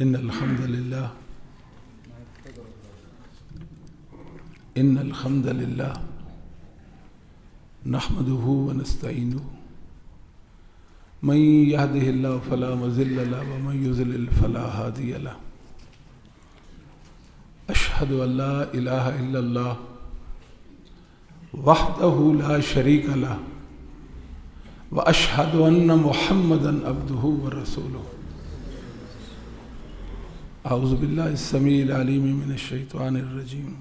إن الحمد لله نحمده ونستعينه من يهده الله فلا مضل له ومن يضلل فلا هادي له أشهد أن لا إله إلا الله وحده لا شريك له وأشهد أن محمدا عبده ورسوله أعوذ بالله السميع العليم من الشيطان الرجيم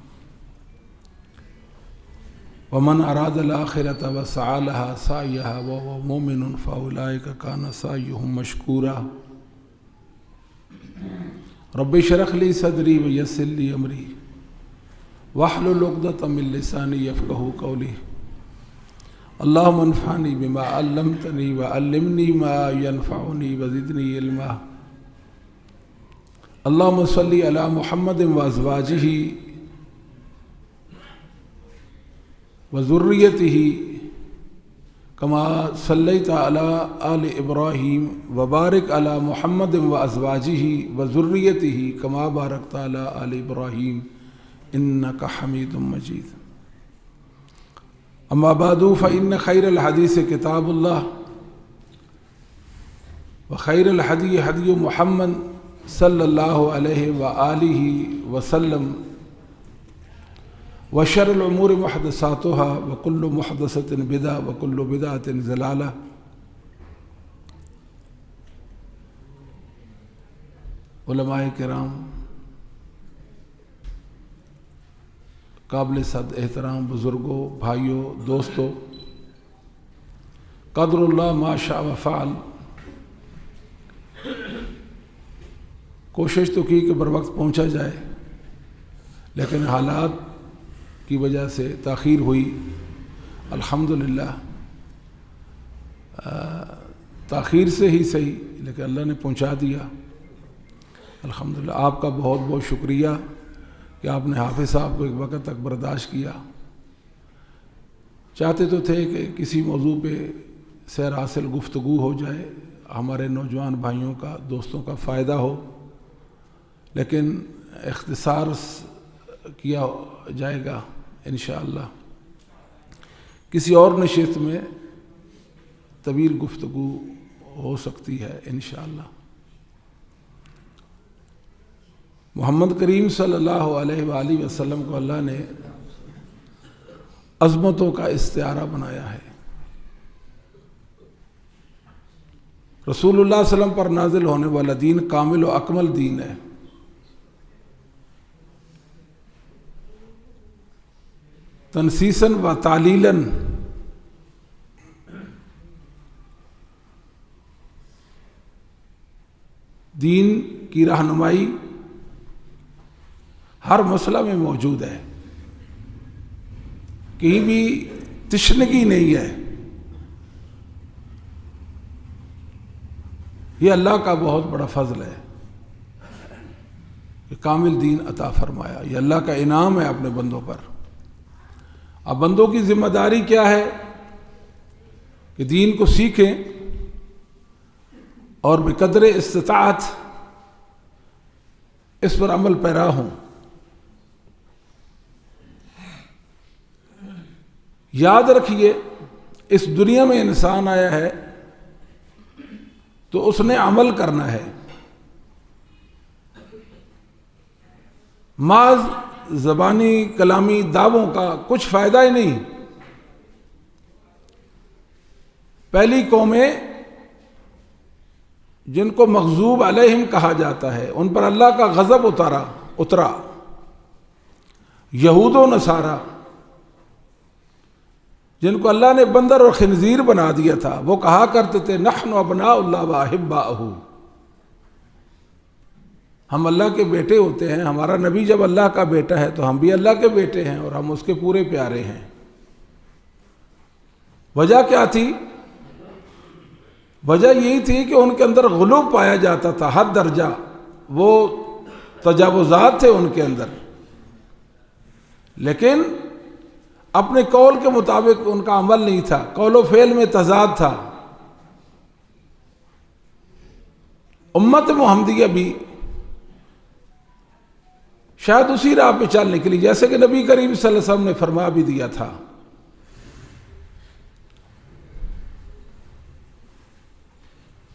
ومن أراد الآخرة وسعى لها سعيها وهو مؤمن فأولئك كان سعيهم مشكورا رب اشرح لي صدري ويسر لي أمري واحلل عقدة من لساني يفقهوا قولي اللهم انفعني بما علمتني وعلمني ما ينفعني وزدني علما اللهم صل على محمد وازواجه وذريته كما صليت على آل إبراهيم وبارك على محمد وأزواجه وذريته كما باركت على آل إبراهيم إنك حميد مجيد أما بعد فإن خير الحديث كتاب الله وخير الهدي هدي محمد صلى الله عليه وآله وسلم وشر الأمور محدثاتها وكل محدثة بدعة وكل بدعة ضلالة علماء کرام، قابل صد احترام بزرگوں، بھائیوں، دوستوں، قدر اللہ ما شاء وفعل، کوشش تو کی کہ بر وقت پہنچا جائے، لیکن حالات کی وجہ سے تاخیر ہوئی۔ الحمدللہ تاخیر سے ہی صحیح، لیکن اللہ نے پہنچا دیا۔ الحمدللہ آپ کا بہت بہت شکریہ کہ آپ نے حافظ صاحب کو ایک وقت تک برداشت کیا۔ چاہتے تو تھے کہ کسی موضوع پہ سیر حاصل گفتگو ہو جائے، ہمارے نوجوان بھائیوں کا، دوستوں کا فائدہ ہو، لیکن اختصار کیا جائے گا انشاءاللہ۔ کسی اور نشست میں طویل گفتگو ہو سکتی ہے انشاءاللہ۔ محمد کریم صلی اللہ علیہ وآلہ وسلم کو اللہ نے عظمتوں کا استعارہ بنایا ہے۔ رسول اللہ صلی اللہ علیہ وسلم پر نازل ہونے والا دین کامل و اکمل دین ہے۔ تنسیساً و تعلیلاً دین کی رہنمائی ہر مسئلہ میں موجود ہے، کہیں بھی تشنگی نہیں ہے۔ یہ اللہ کا بہت بڑا فضل ہے کہ کامل دین عطا فرمایا۔ یہ اللہ کا انعام ہے اپنے بندوں پر۔ اب بندوں کی ذمہ داری کیا ہے کہ دین کو سیکھیں اور بقدر استطاعت اس پر عمل پیرا ہوں۔ یاد رکھیے، اس دنیا میں انسان آیا ہے تو اس نے عمل کرنا ہے۔ محض زبانی کلامی دعووں کا کچھ فائدہ ہی نہیں۔ پہلی قومیں جن کو مغضوب علیہم کہا جاتا ہے، ان پر اللہ کا غضب اترا، یہود و نصارہ، جن کو اللہ نے بندر اور خنزیر بنا دیا تھا، وہ کہا کرتے تھے نحن ابناء اللہ واحباؤہ، ہم اللہ کے بیٹے ہوتے ہیں، ہمارا نبی جب اللہ کا بیٹا ہے تو ہم بھی اللہ کے بیٹے ہیں اور ہم اس کے پورے پیارے ہیں۔ وجہ کیا تھی؟ وجہ یہی تھی کہ ان کے اندر غلو پایا جاتا تھا، حد درجہ، وہ تجاوزات تھے ان کے اندر، لیکن اپنے قول کے مطابق ان کا عمل نہیں تھا، قول و فعل میں تضاد تھا۔ امت محمدیہ بھی شاید اسی راہ پہ چل نکلی، جیسے کہ نبی کریم صلی اللہ علیہ وسلم نے فرما بھی دیا تھا۔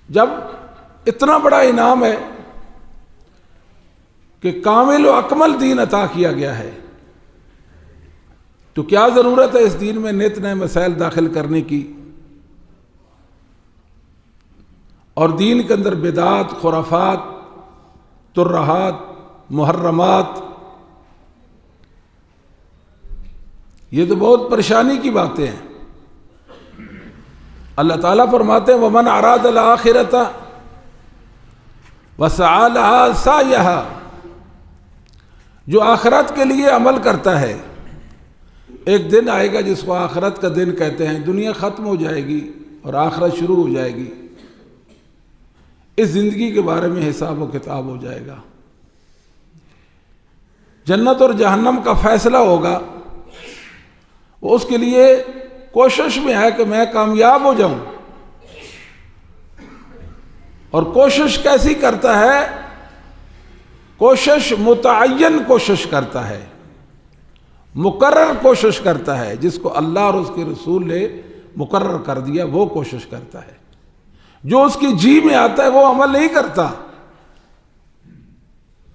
جب اتنا بڑا انعام ہے کہ کامل و اکمل دین عطا کیا گیا ہے، تو کیا ضرورت ہے اس دین میں نت نئے مسائل داخل کرنے کی، اور دین کے اندر بدعات، خرافات، ترہات، محرمات، یہ تو بہت پریشانی کی باتیں ہیں۔ اللہ تعالیٰ فرماتے ہیں وَمَنْ أَرَادَ الْآخِرَةَ وَسَعَى لَهَا سَعْيَهَا، جو آخرت کے لیے عمل کرتا ہے، ایک دن آئے گا جس کو آخرت کا دن کہتے ہیں، دنیا ختم ہو جائے گی اور آخرت شروع ہو جائے گی، اس زندگی کے بارے میں حساب و کتاب ہو جائے گا، جنت اور جہنم کا فیصلہ ہوگا۔ وہ اس کے لیے کوشش میں ہے کہ میں کامیاب ہو جاؤں، اور کوشش کیسی کرتا ہے؟ کوشش متعین کوشش کرتا ہے، مقرر کوشش کرتا ہے، جس کو اللہ اور اس کے رسول نے مقرر کر دیا وہ کوشش کرتا ہے۔ جو اس کی جی میں آتا ہے وہ عمل نہیں کرتا،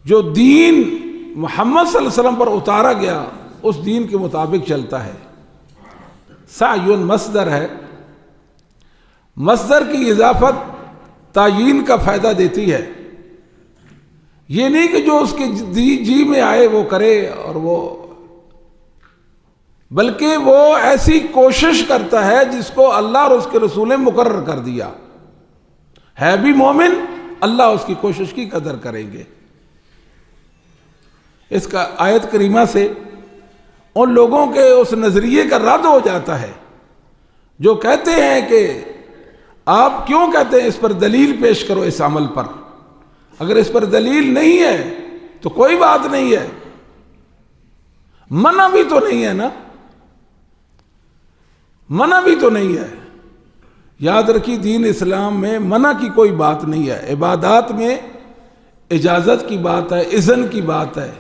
جو دین محمد صلی اللہ علیہ وسلم پر اتارا گیا اس دین کے مطابق چلتا ہے۔ سعیٌ مصدر ہے، مصدر کی اضافت تعیین کا فائدہ دیتی ہے، یہ نہیں کہ جو اس کے جی میں آئے وہ کرے، اور وہ بلکہ وہ ایسی کوشش کرتا ہے جس کو اللہ اور اس کے رسول نے مقرر کر دیا ہے۔ بھی مومن، اللہ اس کی کوشش کی قدر کریں گے۔ اس کا آیت کریمہ سے ان لوگوں کے اس نظریے کا رد ہو جاتا ہے جو کہتے ہیں کہ آپ کیوں کہتے ہیں اس پر دلیل پیش کرو اس عمل پر، اگر اس پر دلیل نہیں ہے تو کوئی بات نہیں ہے، منع بھی تو نہیں ہے نا، منع بھی تو نہیں ہے۔ یاد رکھی دین اسلام میں منع کی کوئی بات نہیں ہے، عبادات میں اجازت کی بات ہے، اذن کی بات ہے،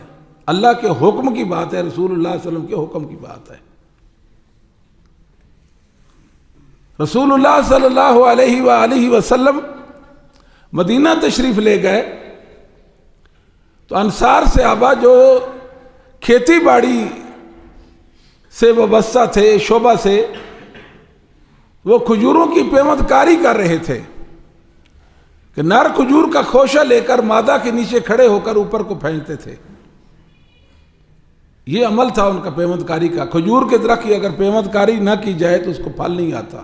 اللہ کے حکم کی بات ہے، رسول اللہ صلی اللہ علیہ وسلم کے حکم کی بات ہے۔ رسول اللہ صلی اللہ علیہ وآلہ وسلم مدینہ تشریف لے گئے تو انصار صحابہ جو کھیتی باڑی سے وابستہ تھے، شعبہ سے، وہ کھجوروں کی پیمند کاری کر رہے تھے کہ نر کھجور کا خوشہ لے کر مادہ کے نیچے کھڑے ہو کر اوپر کو پھینکتے تھے۔ یہ عمل تھا ان کا پیمند کاری کا۔ کھجور کے درخت کی اگر پیمند کاری نہ کی جائے تو اس کو پھل نہیں آتا۔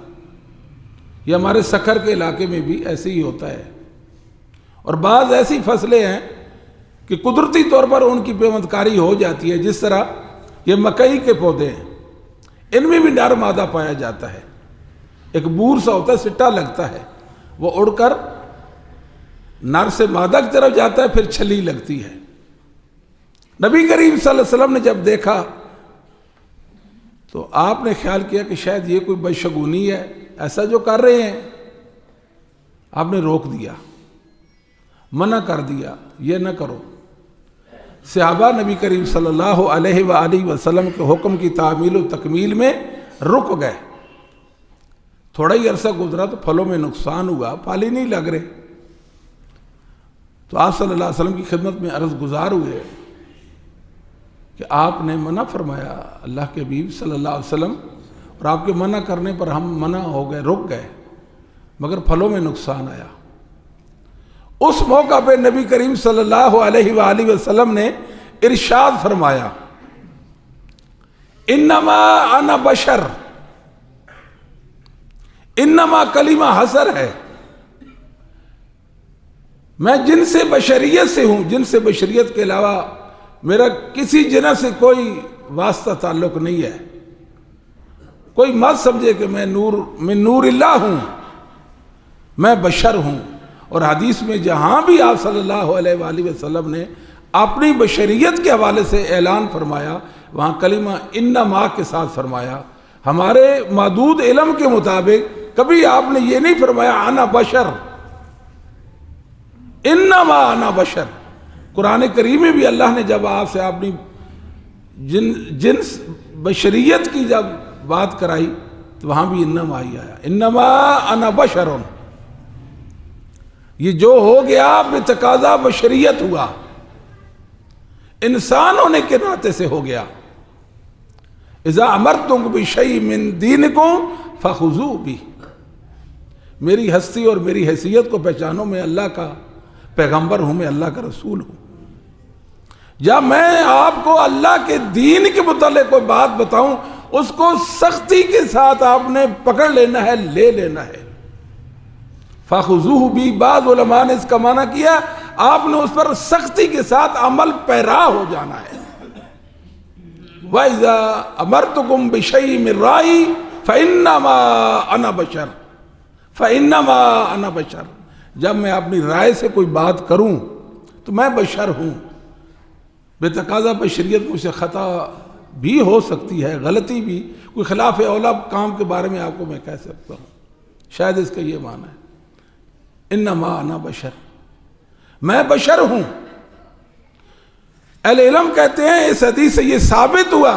یہ ہمارے سکھر کے علاقے میں بھی ایسے ہی ہوتا ہے، اور بعض ایسی فصلیں ہیں کہ قدرتی طور پر ان کی پیمند کاری ہو جاتی ہے، جس طرح یہ مکئی کے پودے ہیں، ان میں بھی نر مادہ پایا جاتا ہے، ایک بور سا ہوتا ہے، سٹا لگتا ہے، وہ اڑ کر نر سے مادہ کی طرف جاتا ہے، پھر چھلی لگتی ہے۔ نبی کریم صلی اللہ علیہ وسلم نے جب دیکھا تو آپ نے خیال کیا کہ شاید یہ کوئی بدشگونی ہے، ایسا جو کر رہے ہیں۔ آپ نے روک دیا، منع کر دیا، یہ نہ کرو۔ صحابہ نبی کریم صلی اللہ علیہ وآلہ وسلم کے حکم کی تعمیل و تکمیل میں رک گئے۔ تھوڑا ہی عرصہ گزرا تو پھلوں میں نقصان ہوا، پھل ہی نہیں لگ رہے، تو آپ صلی اللہ علیہ وسلم کی خدمت میں عرض گزار ہوئے کہ آپ نے منع فرمایا، اللہ کے حبیب صلی اللہ علیہ وسلم، اور آپ کے منع کرنے پر ہم منع ہو گئے، رک گئے، مگر پھلوں میں نقصان آیا۔ اس موقع پہ نبی کریم صلی اللہ علیہ وآلہ وسلم نے ارشاد فرمایا، انما انا بشر، انما کلمہ حصر ہے، میں جن سے بشریت سے ہوں، جن سے بشریت کے علاوہ میرا کسی جنس سے کوئی واسطہ تعلق نہیں ہے۔ کوئی مت سمجھے کہ میں نور اللہ ہوں، میں بشر ہوں۔ اور حدیث میں جہاں بھی آپ صلی اللہ علیہ وآلہ وسلم نے اپنی بشریت کے حوالے سے اعلان فرمایا، وہاں کلمہ انما کے ساتھ فرمایا۔ ہمارے محدود علم کے مطابق کبھی آپ نے یہ نہیں فرمایا انا بشر، انما انا بشر، قرآن کریم میں بھی اللہ نے جب آپ سے اپنی جنس بشریت کی جب بات کرائی تو وہاں بھی انما ہی آیا، انما انا بشر، یہ جو ہو گیا بتقاضا بشریت ہوا، انسان ہونے کے ناطے سے ہو گیا۔ اذا امرتم بشیء من دینکم فخذوہ بہ، میری ہستی اور میری حیثیت کو پہچانو، میں اللہ کا پیغمبر ہوں، میں اللہ کا رسول ہوں۔ جب میں آپ کو اللہ کے دین کے متعلق کوئی بات بتاؤں، اس کو سختی کے ساتھ آپ نے پکڑ لینا ہے، لے لینا ہے۔ فَخُذُوهُ بِهِ، بعض علماء نے اس کا معنی کیا آپ نے اس پر سختی کے ساتھ عمل پیرا ہو جانا ہے۔ وَإِذَا أَمَرْتُكُمْ بِشَيْءٍ مِّن رَّأْيٍ فَإِنَّمَا أَنَا بَشَرٌ، فَإِنَّمَا أَنَا بَشَرٌ، جب میں اپنی رائے سے کوئی بات کروں تو میں بشر ہوں، بے تقاضا بشریت مجھ سے خطا بھی ہو سکتی ہے، غلطی بھی، کوئی خلاف اولا کام کے بارے میں آپ کو میں کہہ سکتا ہوں، شاید اس کا یہ معنی ہے انما انا بشر، میں بشر ہوں۔ اہل علم کہتے ہیں اس حدیث سے یہ ثابت ہوا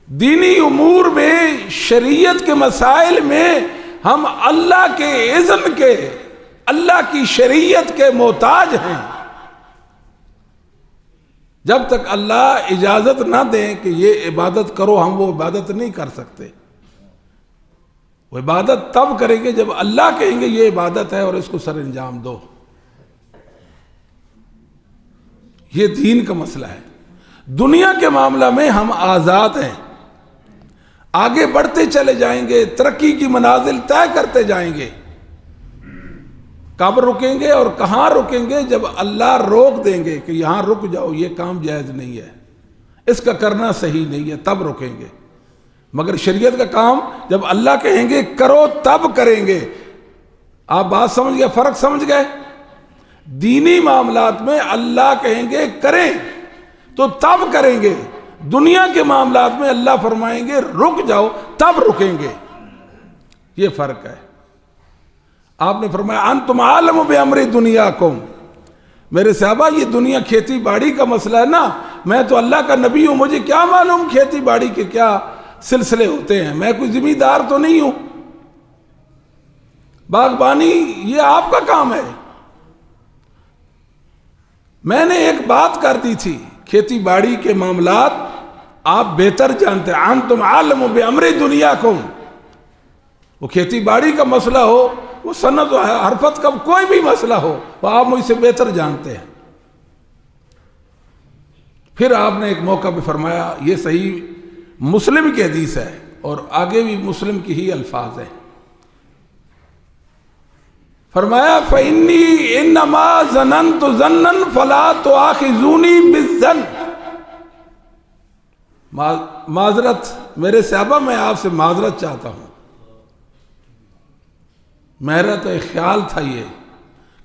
دینی امور میں، شریعت کے مسائل میں ہم اللہ کے اذن کے، اللہ کی شریعت کے محتاج ہیں۔ جب تک اللہ اجازت نہ دیں کہ یہ عبادت کرو، ہم وہ عبادت نہیں کر سکتے۔ وہ عبادت تب کریں گے جب اللہ کہیں گے یہ عبادت ہے اور اس کو سر انجام دو۔ یہ دین کا مسئلہ ہے۔ دنیا کے معاملہ میں ہم آزاد ہیں، آگے بڑھتے چلے جائیں گے، ترقی کی منازل طے کرتے جائیں گے۔ کب رکیں گے اور کہاں رکیں گے؟ جب اللہ روک دیں گے کہ یہاں رک جاؤ، یہ کام جائز نہیں ہے، اس کا کرنا صحیح نہیں ہے، تب رکیں گے۔ مگر شریعت کا کام جب اللہ کہیں گے کرو تب کریں گے۔ آپ بات سمجھ گئے، فرق سمجھ گئے؟ دینی معاملات میں اللہ کہیں گے کریں تو تب کریں گے، دنیا کے معاملات میں اللہ فرمائیں گے رک جاؤ تب رکیں گے۔ یہ فرق ہے۔ آپ نے فرمایا انتم عالم بامر دنیاکم، میرے صحابہ یہ دنیا کھیتی باڑی کا مسئلہ ہے نا، میں تو اللہ کا نبی ہوں، مجھے کیا معلوم کھیتی باڑی کے کیا سلسلے ہوتے ہیں، میں کوئی ذمہ دار تو نہیں ہوں، باغبانی یہ آپ کا کام ہے۔ میں نے ایک بات کر دی تھی، کھیتی باڑی کے معاملات آپ بہتر جانتے ہیں، انتم عالم بامر دنیاکم، وہ کھیتی باڑی کا مسئلہ ہو، وہ صنعت و حرفت کا کوئی بھی مسئلہ ہو، وہ آپ مجھ سے بہتر جانتے ہیں۔ پھر آپ نے ایک موقع پہ فرمایا، یہ صحیح مسلم کی حدیث ہے اور آگے بھی مسلم کی ہی الفاظ ہیں، فرمایا فَإِنِّي إِنَّمَا ظَنَنْتُ ظَنًّا فَلَا تُؤَاخِذُونِي بِالظَّنِّ۔ معذرت میرے صحابہ، میں آپ سے معذرت چاہتا ہوں، میرا تو ایک خیال تھا یہ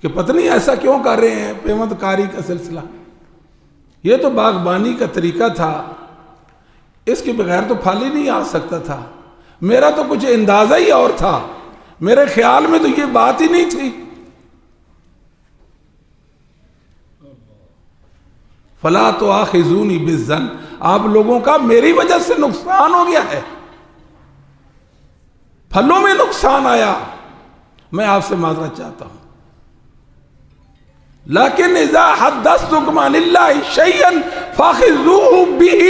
کہ پتہ نہیں ایسا کیوں کر رہے ہیں، پیوند کاری کا سلسلہ، یہ تو باغبانی کا طریقہ تھا، اس کے بغیر تو پھل ہی نہیں آ سکتا تھا، میرا تو کچھ اندازہ ہی اور تھا، میرے خیال میں تو یہ بات ہی نہیں تھی۔ فَلَا تُؤَاخِذُونِي بِالظَّنِّ، آپ لوگوں کا میری وجہ سے نقصان ہو گیا ہے، پھلوں میں نقصان آیا، میں آپ سے معذرت چاہتا ہوں۔ لیکن اذا حدثتکم عن اللہ شیئا فاخذوہ بہ،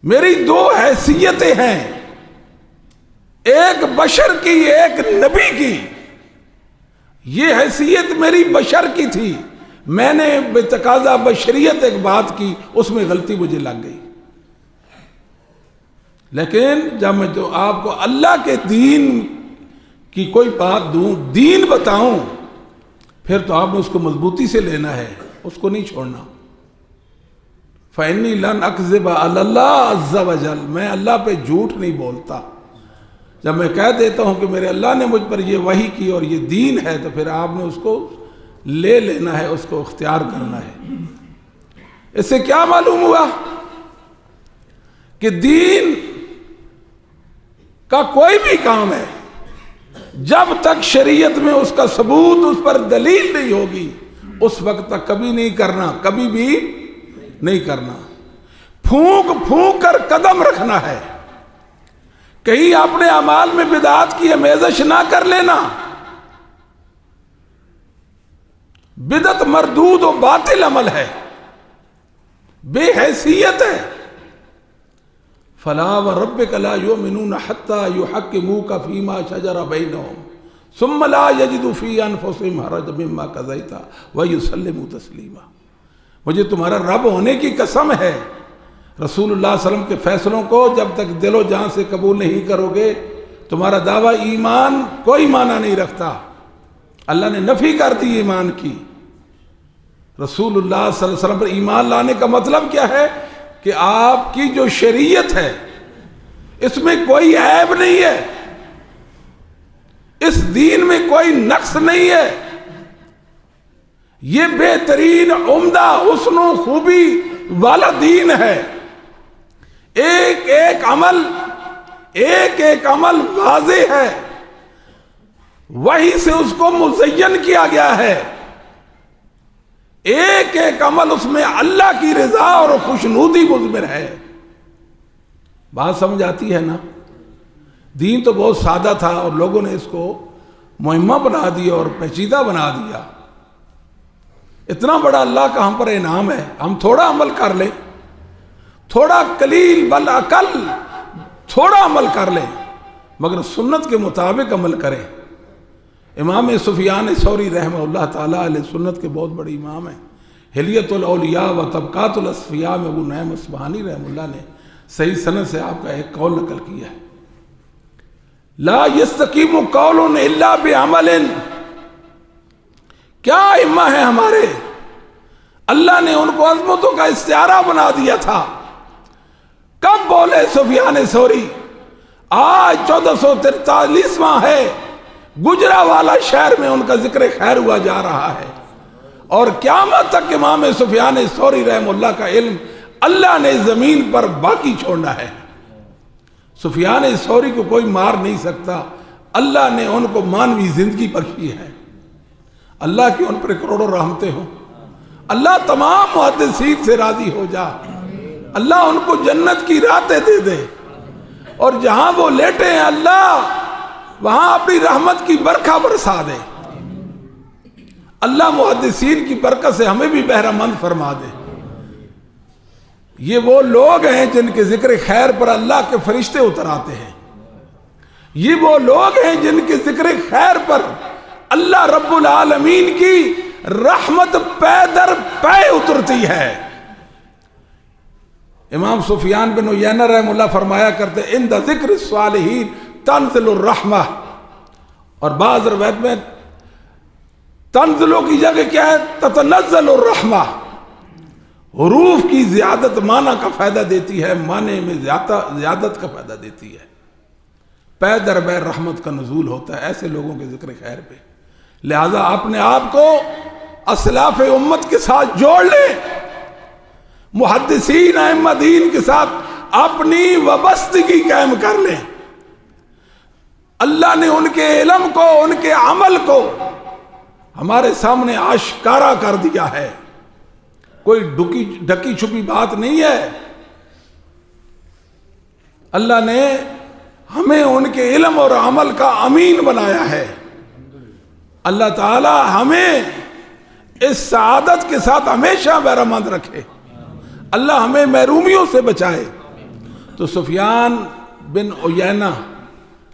میری دو حیثیتیں ہیں، ایک بشر کی ایک نبی کی، یہ حیثیت میری بشر کی تھی، میں نے بے تقاضا بشریت ایک بات کی، اس میں غلطی مجھے لگ گئی، لیکن جب میں جو آپ کو اللہ کے دین کی کوئی بات دوں، دین بتاؤں، پھر تو آپ نے اس کو مضبوطی سے لینا ہے، اس کو نہیں چھوڑنا۔ فَإِنِّي لَنْ أَكْذِبَ عَلَى اللَّهِ عَزَّ وَجَلَّ، میں اللہ پہ جھوٹ نہیں بولتا، جب میں کہہ دیتا ہوں کہ میرے اللہ نے مجھ پر یہ وحی کی اور یہ دین ہے، تو پھر آپ نے اس کو لے لینا ہے، اس کو اختیار کرنا ہے۔ اس سے کیا معلوم ہوا کہ دین کا کوئی بھی کام ہے، جب تک شریعت میں اس کا ثبوت، اس پر دلیل نہیں ہوگی، اس وقت تک کبھی نہیں کرنا، کبھی بھی نہیں کرنا۔ پھونک پھونک کر قدم رکھنا ہے، کہیں اپنے اعمال میں بدعات کی آمیزش نہ کر لینا۔ بدعت مردود و باطل عمل ہے، بے حیثیت ہے۔ فلا وربک لا یؤمنون حتی یحکموک فیما شجر بینہم ثم لا یجدوا فی انفسہم حرجا مما قضیت ویسلموا تسلیما۔ مجھے تمہارا رب ہونے کی قسم ہے، رسول اللہ صلی اللہ علیہ وسلم کے فیصلوں کو جب تک دل و جان سے قبول نہیں کرو گے، تمہارا دعویٰ ایمان کوئی معنی نہیں رکھتا۔ اللہ نے نفی کر دی ایمان کی۔ رسول اللہ صلی اللہ علیہ وسلم پر ایمان لانے کا مطلب کیا ہے کہ آپ کی جو شریعت ہے اس میں کوئی عیب نہیں ہے، اس دین میں کوئی نقص نہیں ہے، یہ بہترین عمدہ حسن و خوبی والا دین ہے۔ ایک ایک عمل واضح ہے، وہی سے اس کو مزین کیا گیا ہے۔ ایک ایک عمل اس میں اللہ کی رضا اور خوشنودی مضمر ہے۔ بات سمجھ آتی ہے نا؟ دین تو بہت سادہ تھا اور لوگوں نے اس کو مہمہ بنا دیا اور پیچیدہ بنا دیا۔ اتنا بڑا اللہ کا ہم پر انعام ہے، ہم تھوڑا عمل کر لیں، تھوڑا قلیل بل اقل تھوڑا عمل کر لیں، مگر سنت کے مطابق عمل کریں۔ امام سفیان ثوری رحمہ اللہ تعالیٰ علیہ سنت کے بہت بڑے امام ہیں۔ حلیت الاولیاء و طبقات الاصفیاء میں ابو نعیم اصفہانی رحمہ اللہ نے صحیح سند سے آپ کا ایک قول نقل کیا ہے، لا یستقیم قول الا بعمل۔ کیا ائمہ ہیں ہمارے، اللہ نے ان کو عظمتوں کا استعارہ بنا دیا تھا۔ کب بولے سفیان ثوری؟ آج 1443واں ہے، گجرانوالہ شہر میں ان کا ذکر خیر ہوا جا رہا ہے، اور قیامت تک امام سفیان ثوری رحمہ اللہ کا علم اللہ نے زمین پر باقی چھوڑنا ہے۔ سفیان ثوری کو کوئی مار نہیں سکتا، اللہ نے ان کو مانوی زندگی بخشی ہے۔ اللہ کی ان پر کروڑوں رحمتیں ہوں، اللہ تمام محدثین سے راضی ہو جا، اللہ ان کو جنت کی راتیں دے دے، اور جہاں وہ لیٹے ہیں اللہ وہاں اپنی رحمت کی برکھا برسا دے۔ اللہ محدثین کی برکت سے ہمیں بھی بہرہ مند فرما دے۔ یہ وہ لوگ ہیں جن کے ذکر خیر پر اللہ کے فرشتے اتر آتے ہیں، یہ وہ لوگ ہیں جن کے ذکر خیر پر اللہ رب العالمین کی رحمت پے در پے اترتی ہے۔ امام سفیان بن عیینہ رحمہ اللہ فرمایا کرتے عند ذکر الصالحین تنزل الرحمہ، اور بعض روایت میں تنزلوں کی جگہ کیا ہے؟ تتنزل الرحمہ۔ حروف کی زیادت معنی کا فائدہ دیتی ہے، معنی میں زیادت کا فائدہ دیتی ہے۔ پے در پے رحمت کا نزول ہوتا ہے ایسے لوگوں کے ذکر خیر پہ۔ لہذا اپنے آپ کو اسلاف امت کے ساتھ جوڑ لیں، محدثین ائمہ دین کے ساتھ اپنی وابستگی قائم کر لیں۔ اللہ نے ان کے علم کو، ان کے عمل کو ہمارے سامنے آشکارا کر دیا ہے، کوئی ڈھکی چھپی بات نہیں ہے۔ اللہ نے ہمیں ان کے علم اور عمل کا امین بنایا ہے۔ اللہ تعالی ہمیں اس سعادت کے ساتھ ہمیشہ بہرہ مند رکھے، اللہ ہمیں محرومیوں سے بچائے۔ تو سفیان بن عیینہ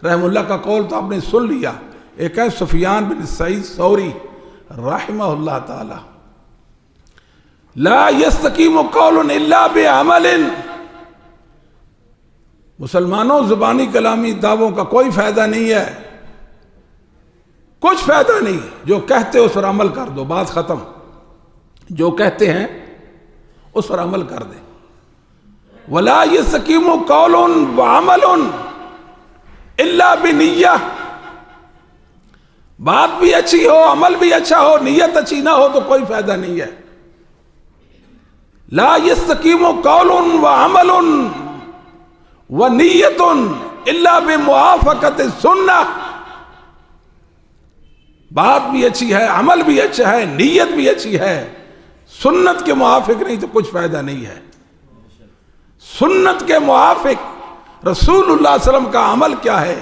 رحمہ اللہ کا قول تو آپ نے سن لیا، ایک ہے سفیان بن سعید ثوری رحمہ اللہ تعالی، لا یستقیم قول الا بعمل۔ مسلمانوں زبانی کلامی دعووں کا کوئی فائدہ نہیں ہے، کچھ فائدہ نہیں، جو کہتے اس پر عمل کر دو، بات ختم۔ جو کہتے ہیں اس پر عمل کر دیں۔ ولا یستقیم قول وعمل الا بنیہ۔ بات بھی اچھی ہو، عمل بھی اچھا ہو، نیت اچھی نہ ہو تو کوئی فائدہ نہیں ہے۔ لا یستقیم قول وعمل ونیت الا بموافقت السنہ۔ بات بھی اچھی ہے، عمل بھی اچھا ہے، نیت بھی اچھی ہے، سنت کے موافق نہیں تو کچھ فائدہ نہیں ہے۔ سنت کے موافق رسول اللہ صلی اللہ علیہ وسلم کا عمل کیا ہے،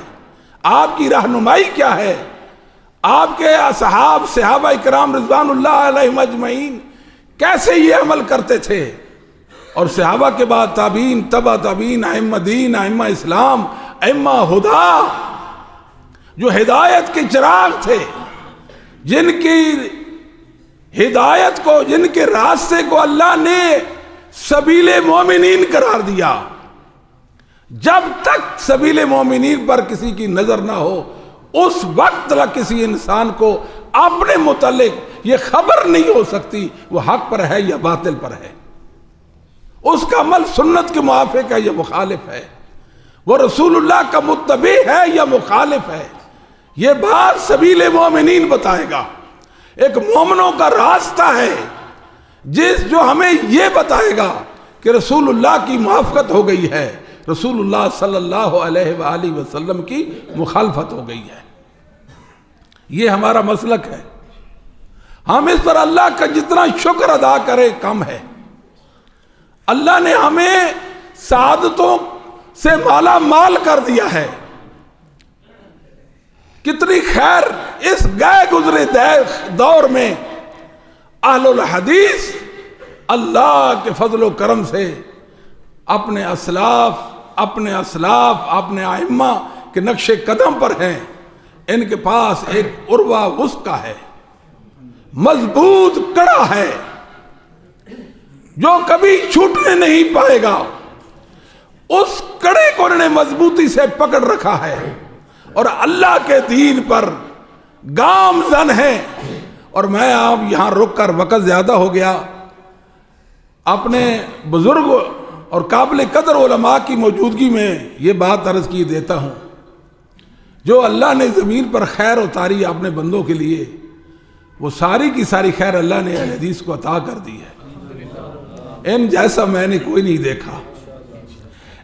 آپ کی رہنمائی کیا ہے، آپ کے اصحاب صحابہ اکرام رضوان اللہ علیہم اجمعین کیسے یہ عمل کرتے تھے، اور صحابہ کے بعد تابعین، تبع تابعین، ائمہ دین، ائمہ اسلام، ائمہ ہدا، جو ہدایت کے چراغ تھے، جن کی ہدایت کو، جن کے راستے کو اللہ نے سبیل مومنین قرار دیا۔ جب تک سبیل مومنین پر کسی کی نظر نہ ہو، اس وقت تک کسی انسان کو اپنے متعلق یہ خبر نہیں ہو سکتی وہ حق پر ہے یا باطل پر ہے، اس کا عمل سنت کے موافق ہے یا مخالف ہے، وہ رسول اللہ کا متبع ہے یا مخالف ہے۔ یہ بات سبیل مومنین بتائے گا۔ ایک مومنوں کا راستہ ہے جو ہمیں یہ بتائے گا کہ رسول اللہ کی موافقت ہو گئی ہے، رسول اللہ صلی اللہ علیہ وآلہ وسلم کی مخالفت ہو گئی ہے۔ یہ ہمارا مسلک ہے۔ ہم اس پر اللہ کا جتنا شکر ادا کرے کم ہے۔ اللہ نے ہمیں سعادتوں سے مالا مال کر دیا ہے۔ کتنی خیر اس گئے گزرے دور میں اہل الحدیث اللہ کے فضل و کرم سے اپنے اسلاف، اپنے ائمہ کے نقش قدم پر ہیں۔ ان کے پاس ایک عروہ وثقی ہے، مضبوط کڑا ہے، جو کبھی چھوٹنے نہیں پائے گا۔ اس کڑے کو انہوں نے مضبوطی سے پکڑ رکھا ہے اور اللہ کے دین پر گامزن ہے۔ اور میں آپ یہاں رک کر، وقت زیادہ ہو گیا، اپنے بزرگ اور قابل قدر علماء کی موجودگی میں یہ بات عرض کی دیتا ہوں، جو اللہ نے زمین پر خیر اتاری اپنے بندوں کے لیے، وہ ساری کی ساری خیر اللہ نے اہل حدیث کو عطا کر دی ہے۔ ان جیسا میں نے کوئی نہیں دیکھا،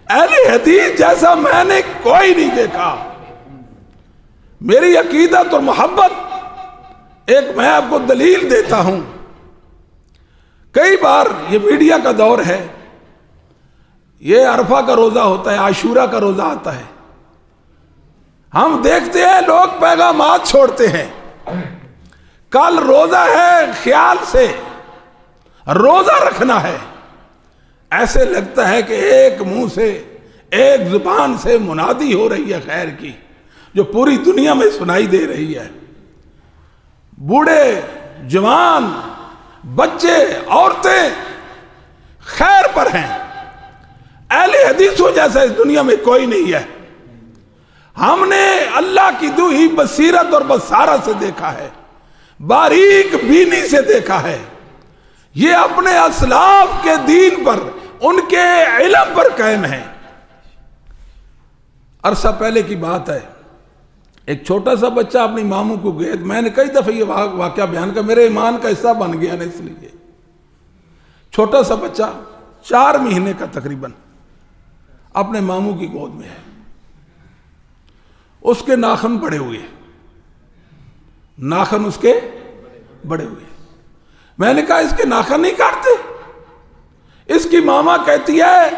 اہل حدیث جیسا میں نے کوئی نہیں دیکھا۔ میری عقیدت اور محبت ایک میں آپ کو دلیل دیتا ہوں۔ کئی بار یہ میڈیا کا دور ہے، یہ عرفہ کا روزہ ہوتا ہے، عاشورہ کا روزہ آتا ہے، ہم دیکھتے ہیں لوگ پیغامات چھوڑتے ہیں، کل روزہ ہے، خیال سے روزہ رکھنا ہے۔ ایسے لگتا ہے کہ ایک منہ سے، ایک زبان سے منادی ہو رہی ہے خیر کی، جو پوری دنیا میں سنائی دے رہی ہے۔ بوڑھے، جوان، بچے، عورتیں خیر پر ہیں۔ اہل حدیثوں جیسا اس دنیا میں کوئی نہیں ہے۔ ہم نے اللہ کی دی ہوئی بصیرت اور بصارت سے دیکھا ہے، باریک بینی سے دیکھا ہے۔ یہ اپنے اسلاف کے دین پر، ان کے علم پر قائم ہیں۔ عرصہ پہلے کی بات ہے، ایک چھوٹا سا بچہ اپنی ماموں کو گئے، میں نے کئی دفعہ یہ واقعہ بیان کیا، میرے ایمان کا حصہ بن گیا نا، اس لیے چھوٹا سا بچہ 4 مہینے کا تقریباً اپنے ماموں کی گود میں ہے، اس کے ناخن بڑے ہوئے، ناخن اس کے بڑے ہوئے۔ میں نے کہا اس کے ناخن نہیں کاٹتے؟ اس کی ماما کہتی ہے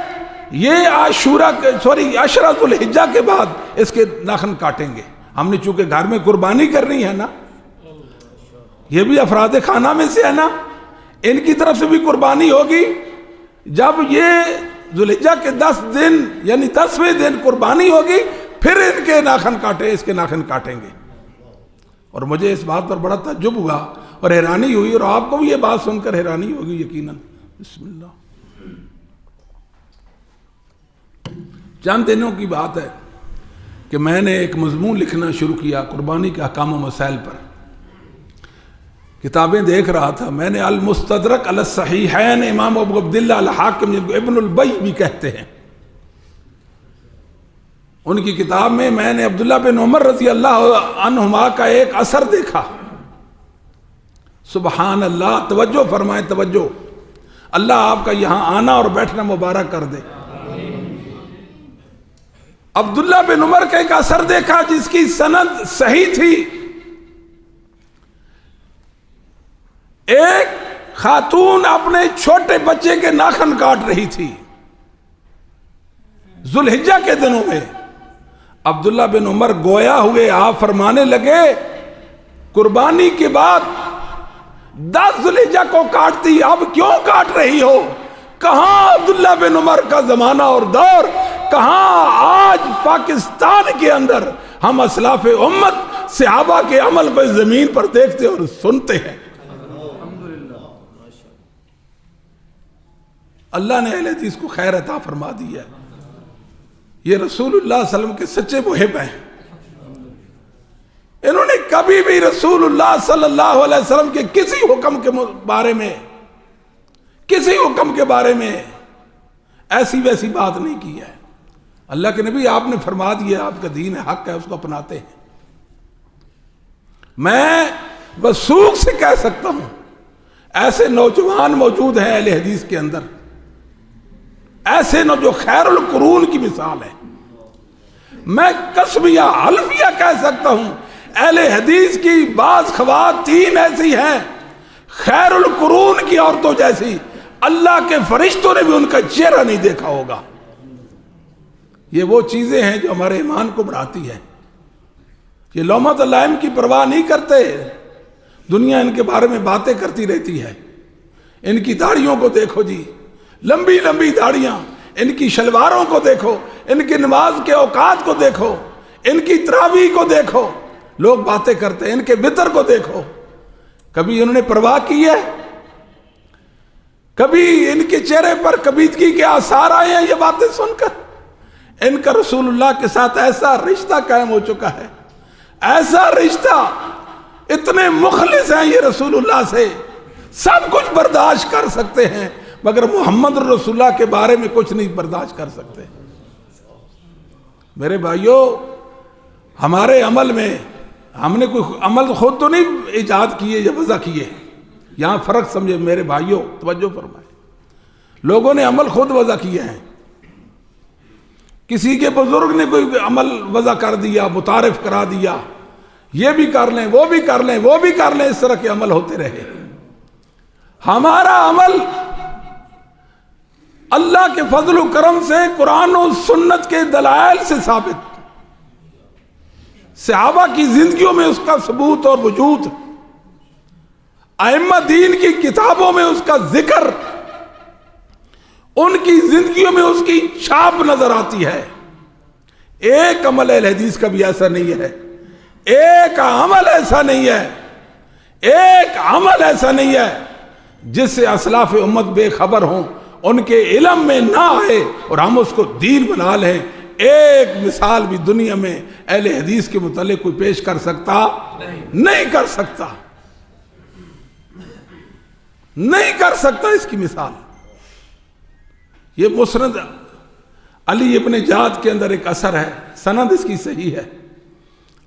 یہ عشرہ ذو الحجہ کے بعد اس کے ناخن کاٹیں گے۔ ہم نے چونکہ گھر میں قربانی کرنی ہے نا، یہ بھی افراد خانہ میں سے ہے نا، ان کی طرف سے بھی قربانی ہوگی۔ جب یہ ذو الحجہ کے 10 دن یعنی 10ویں دن قربانی ہوگی، پھر ان کے ناخن کاٹے، اس کے ناخن کاٹیں گے۔ اور مجھے اس بات پر بڑا تعجب ہوا اور حیرانی ہوئی، اور آپ کو بھی یہ بات سن کر حیرانی ہوگی یقیناً۔ بسم اللہ۔ چند دنوں کی بات ہے کہ میں نے ایک مضمون لکھنا شروع کیا قربانی کے احکام و مسائل پر۔ کتابیں دیکھ رہا تھا، میں نے المستدرک علی الصحیحین امام ابو عبداللہ الحاکم جن کو ابن البی بھی کہتے ہیں، ان کی کتاب میں نے عبداللہ بن عمر رضی اللہ عنہما کا ایک اثر دیکھا۔ سبحان اللہ، توجہ فرمائیں، توجہ، اللہ آپ کا یہاں آنا اور بیٹھنا مبارک کر دے۔ عبداللہ بن عمر کا ایک اثر دیکھا جس کی سند صحیح تھی، ایک خاتون اپنے چھوٹے بچے کے ناخن کاٹ رہی تھی ذوالحجہ کے دنوں میں. عبداللہ بن عمر گویا ہوئے، آپ فرمانے لگے قربانی کے بعد 10 ذوالحجہ کو کاٹتی، اب کیوں کاٹ رہی ہو؟ کہاں عبداللہ بن عمر کا زمانہ اور دور، کہاں آج پاکستان کے اندر ہم اسلاف امت صحابہ کے عمل پہ زمین پر دیکھتے اور سنتے ہیں. اللہ نے اہل حدیث کو خیر عطا فرما دی ہے. یہ رسول اللہ صلی اللہ علیہ وسلم کے سچے محب ہیں. انہوں نے کبھی بھی رسول اللہ صلی اللہ علیہ وسلم کے کسی حکم کے بارے میں، کسی حکم کے بارے میں ایسی ویسی بات نہیں کی ہے. اللہ کے نبی آپ نے فرما دیا، آپ کا دین ہے، حق ہے، اس کو اپناتے ہیں. میں وثوق سے کہہ سکتا ہوں ایسے نوجوان موجود ہیں اہل حدیث کے اندر، ایسے جو خیر القرون کی مثال ہے. میں قسمیہ حلفیہ کہہ سکتا ہوں اہل حدیث کی بعض خواتین ایسی ہیں خیر القرون کی عورتوں جیسی، اللہ کے فرشتوں نے بھی ان کا چہرہ نہیں دیکھا ہوگا. یہ وہ چیزیں ہیں جو ہمارے ایمان کو بڑھاتی ہیں. یہ لومۃ اللائم کی پرواہ نہیں کرتے، دنیا ان کے بارے میں باتیں کرتی رہتی ہے. ان کی داڑھیوں کو دیکھو جی، لمبی لمبی داڑیاں، ان کی شلواروں کو دیکھو، ان کی نماز کے اوقات کو دیکھو، ان کی تراویح کو دیکھو. لوگ باتیں کرتے ہیں، ان کے وطر کو دیکھو. کبھی انہوں نے پرواہ کی ہے؟ کبھی ان کے چہرے پر کبیدگی کے آثار آئے ہیں یہ باتیں سن کر؟ ان کا رسول اللہ کے ساتھ ایسا رشتہ قائم ہو چکا ہے، ایسا رشتہ، اتنے مخلص ہیں یہ رسول اللہ سے، سب کچھ برداشت کر سکتے ہیں مگر محمد رسول اللہ کے بارے میں کچھ نہیں برداشت کر سکتے. میرے بھائیوں، ہمارے عمل میں ہم نے کوئی عمل خود تو نہیں ایجاد کیے یا وضع کیے. یہاں فرق سمجھے میرے بھائیوں، توجہ فرمائیں. لوگوں نے عمل خود وضع کیے ہیں. کسی کے بزرگ نے کوئی عمل وضع کر دیا، متعارف کرا دیا، یہ بھی کر لیں، وہ بھی کر لیں، وہ بھی کر لیں، اس طرح کے عمل ہوتے رہے. ہمارا عمل اللہ کے فضل و کرم سے قرآن و سنت کے دلائل سے ثابت، صحابہ کی زندگیوں میں اس کا ثبوت اور وجود، ائمہ دین کی کتابوں میں اس کا ذکر، ان کی زندگیوں میں اس کی چھاپ نظر آتی ہے. ایک عمل اہل حدیث کا بھی ایسا نہیں ہے، ایک عمل ایسا نہیں ہے، ایک عمل ایسا نہیں ہے جس سے اسلاف امت بے خبر ہوں، ان کے علم میں نہ آئے اور ہم اس کو دین بنا لیں. ایک مثال بھی دنیا میں اہل حدیث کے متعلق کوئی پیش کر سکتا نہیں کر سکتا، نہیں کر سکتا اس کی مثال. یہ مسند علی ابن جعد کے اندر ایک اثر ہے، سند اس کی صحیح ہے.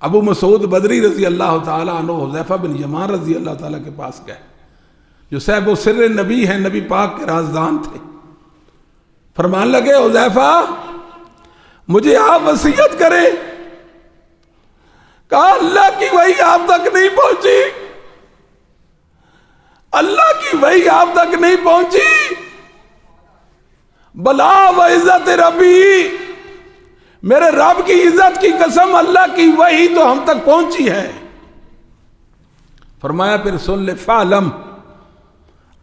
ابو مسعود بدری رضی اللہ تعالیٰ عنہ حذیفہ بن یمان رضی اللہ تعالیٰ کے پاس گئے، جو صاحب و سر نبی ہیں، نبی پاک کے رازدان تھے. فرمان لگے حذیفہ مجھے آپ وصیت کریں. کہا اللہ کی وحی آپ تک نہیں پہنچی، اللہ کی وحی آپ تک نہیں پہنچی. بلا و عزت ربی، میرے رب کی عزت کی قسم، اللہ کی وحی تو ہم تک پہنچی ہے. فرمایا پھر سن لے، فعلم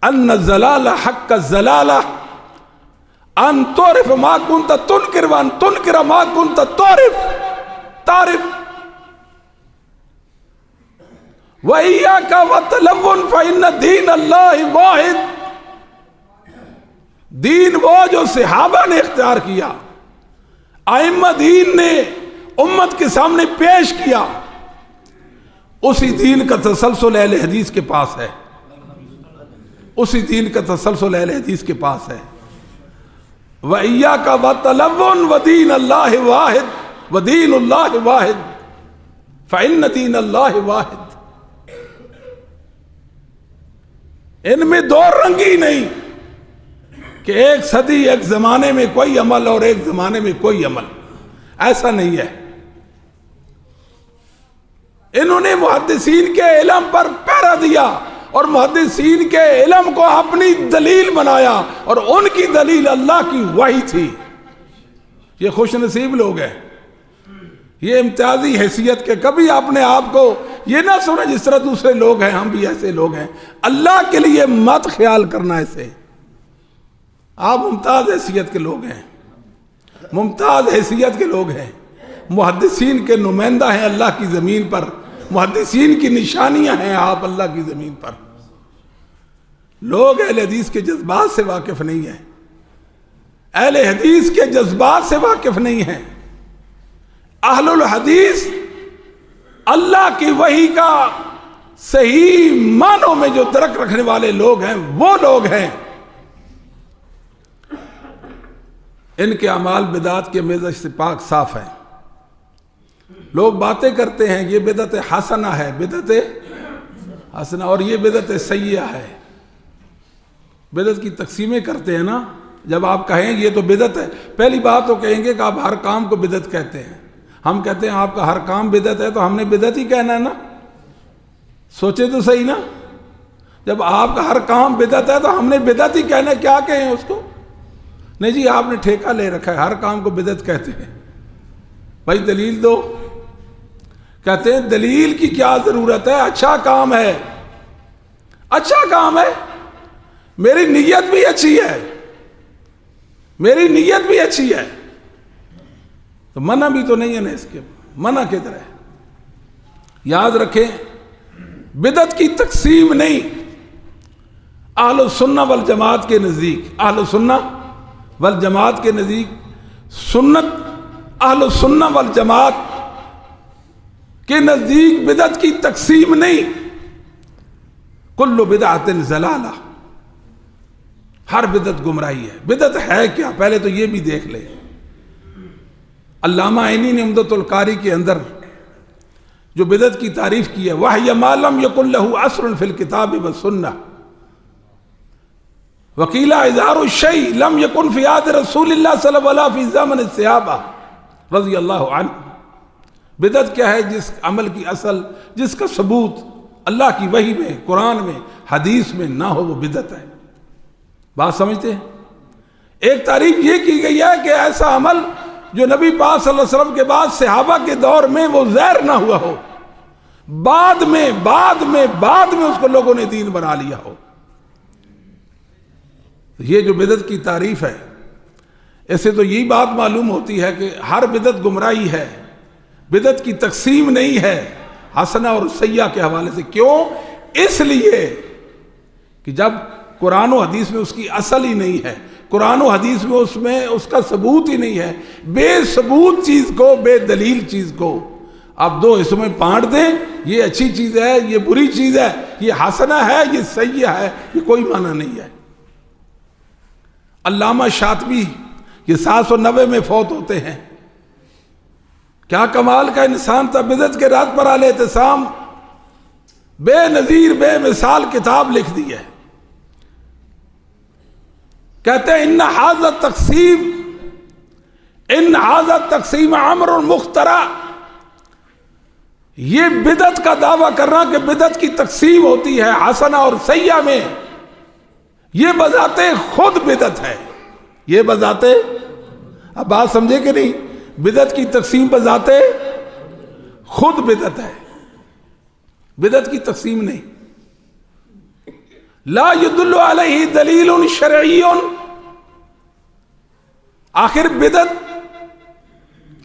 ان الزلال حق الزلالہ ان تعرف ما كنت تنکر وان تنکر ما كنت تعرف وَإِيَّاكَ وَتَلَوُّنْ فَإِنَّ دِينَ اللَّهِ وَاحِدٌ. دین وہ جو صحابہ نے اختیار کیا، ائمہ دین نے امت کے سامنے پیش کیا، اسی دین کا تسلسل اہل حدیث کے پاس ہے، اسی دین کا تسلسل اہل حدیث کے پاس ہے. وَإِيَّاكَ وَتَلَوُّنْ وَدِينَ اللَّهِ وَاحِدٌ وَدِينُ اللَّهِ وَاحِدٌ فَإِنَّ دِينَ اللَّهِ وَاحِدٌ. ان میں دو رنگی نہیں کہ ایک صدی ایک زمانے میں کوئی عمل اور ایک زمانے میں کوئی عمل، ایسا نہیں ہے. انہوں نے محدثین کے علم پر پہرا دیا اور محدثین کے علم کو اپنی دلیل بنایا، اور ان کی دلیل اللہ کی وحی تھی۔ یہ خوش نصیب لوگ ہیں، یہ امتیازی حیثیت کے کبھی اپنے آپ کو یہ نہ سمجھیں جس طرح دوسرے لوگ ہیں ہم بھی ایسے لوگ ہیں، اللہ کے لیے مت خیال کرنا ایسے۔ آپ ممتاز حیثیت کے لوگ ہیں، ممتاز حیثیت کے لوگ ہیں، محدثین کے نمائندہ ہیں اللہ کی زمین پر، محدثین کی نشانیاں ہیں آپ اللہ کی زمین پر۔ لوگ اہل حدیث کے جذبات سے واقف نہیں ہیں، اہل حدیث کے جذبات سے واقف نہیں ہیں۔ اہل الحدیث اللہ کی وحی کا صحیح معنوں میں جو درک رکھنے والے لوگ ہیں وہ لوگ ہیں۔ ان کے اعمال بدعت کے مزج سے پاک صاف ہیں۔ لوگ باتیں کرتے ہیں یہ بدعت حسنہ ہے، بدعت حسنہ، اور یہ بدعت سیئہ ہے۔ بدعت کی تقسیمیں کرتے ہیں نا، جب آپ کہیں یہ تو بدعت ہے، پہلی بات تو کہیں گے کہ آپ ہر کام کو بدعت کہتے ہیں۔ ہم کہتے ہیں آپ کا ہر کام بدعت ہے تو ہم نے بدعت ہی کہنا ہے نا، سوچے تو صحیح نا۔ جب آپ کا ہر کام بدعت ہے تو ہم نے بدعت ہی کہنا ہے، کیا کہیں اس کو؟ نہیں جی آپ نے ٹھیکہ لے رکھا ہے، ہر کام کو بدعت کہتے ہیں۔ بھائی دلیل دو۔ کہتے ہیں دلیل کی کیا ضرورت ہے، اچھا کام ہے، اچھا کام ہے، میری نیت بھی اچھی ہے، میری نیت بھی اچھی ہے، تو منع بھی تو نہیں ہے نا، اس کے منع کدھر ہے؟ یاد رکھیں بدعت کی تقسیم نہیں، اہل السنہ والجماعت کے نزدیک، اہل السنہ والجماعت کے نزدیک سنت، اہل السنہ والجماعت کے نزدیک بدعت کی تقسیم نہیں، کل بدعت ضلالہ، ہر بدعت گمراہی ہے۔ بدعت ہے کیا پہلے تو یہ بھی دیکھ لیں۔ علامہ عینی نے عمدۃ القاری کے اندر جو بدعت کی تعریف کی ہے، وَهِيَ مَا لَمْ يَكُنْ لَهُ أَصْلٌ فِي الْكِتَابِ وَالسُّنَّةِ وَقِيلَ إِظْهَارُ الشَّيْءِ لَمْ يَكُنْ فِي عَهْدِ رسول اللہ صلی اللہ علیہ وسلم فِي زمن الصحابہ رضی اللہ عنہ۔ بدعت کیا ہے؟ جس عمل کی اصل، جس کا ثبوت اللہ کی وحی میں، قرآن میں، حدیث میں نہ ہو، وہ بدعت ہے۔ بات سمجھتے ہیں؟ ایک تعریف یہ کی گئی ہے کہ ایسا عمل جو نبی پاک صلی اللہ علیہ وسلم کے بعد صحابہ کے دور میں وہ ظاہر نہ ہوا ہو، بعد میں اس کو لوگوں نے دین بنا لیا ہو۔ یہ جو بدعت کی تعریف ہے، ایسے تو یہی بات معلوم ہوتی ہے کہ ہر بدعت گمراہی ہے، بدعت کی تقسیم نہیں ہے حسنہ اور سیئہ کے حوالے سے۔ کیوں؟ اس لیے کہ جب قرآن و حدیث میں اس کی اصل ہی نہیں ہے، قرآن و حدیث میں اس کا ثبوت ہی نہیں ہے، بے ثبوت چیز کو، بے دلیل چیز کو آپ دو حصوں میں بانٹ دیں، یہ اچھی چیز ہے، یہ بری چیز ہے، یہ حسنہ ہے، یہ سیئہ ہے، یہ کوئی معنی نہیں ہے۔ علامہ شاطبی یہ 790 میں فوت ہوتے ہیں۔ کیا کمال کا انسان تھا، بدعت کے رد پر الاعتصام بے نظیر بے مثال کتاب لکھ دی ہے۔ کہتے ہیں ان ھذا التقسیم امر مخترع، یہ بدعت کا دعویٰ کرنا کہ بدعت کی تقسیم ہوتی ہے حسنہ اور سیئہ میں، یہ بذات خود بدعت ہے۔ یہ بذات، اب بات سمجھے کہ نہیں؟ بدعت کی تقسیم بذات خود بدعت ہے، بدعت کی تقسیم نہیں۔ لا يدل علیہ دلیل شرعی، آخر بدعت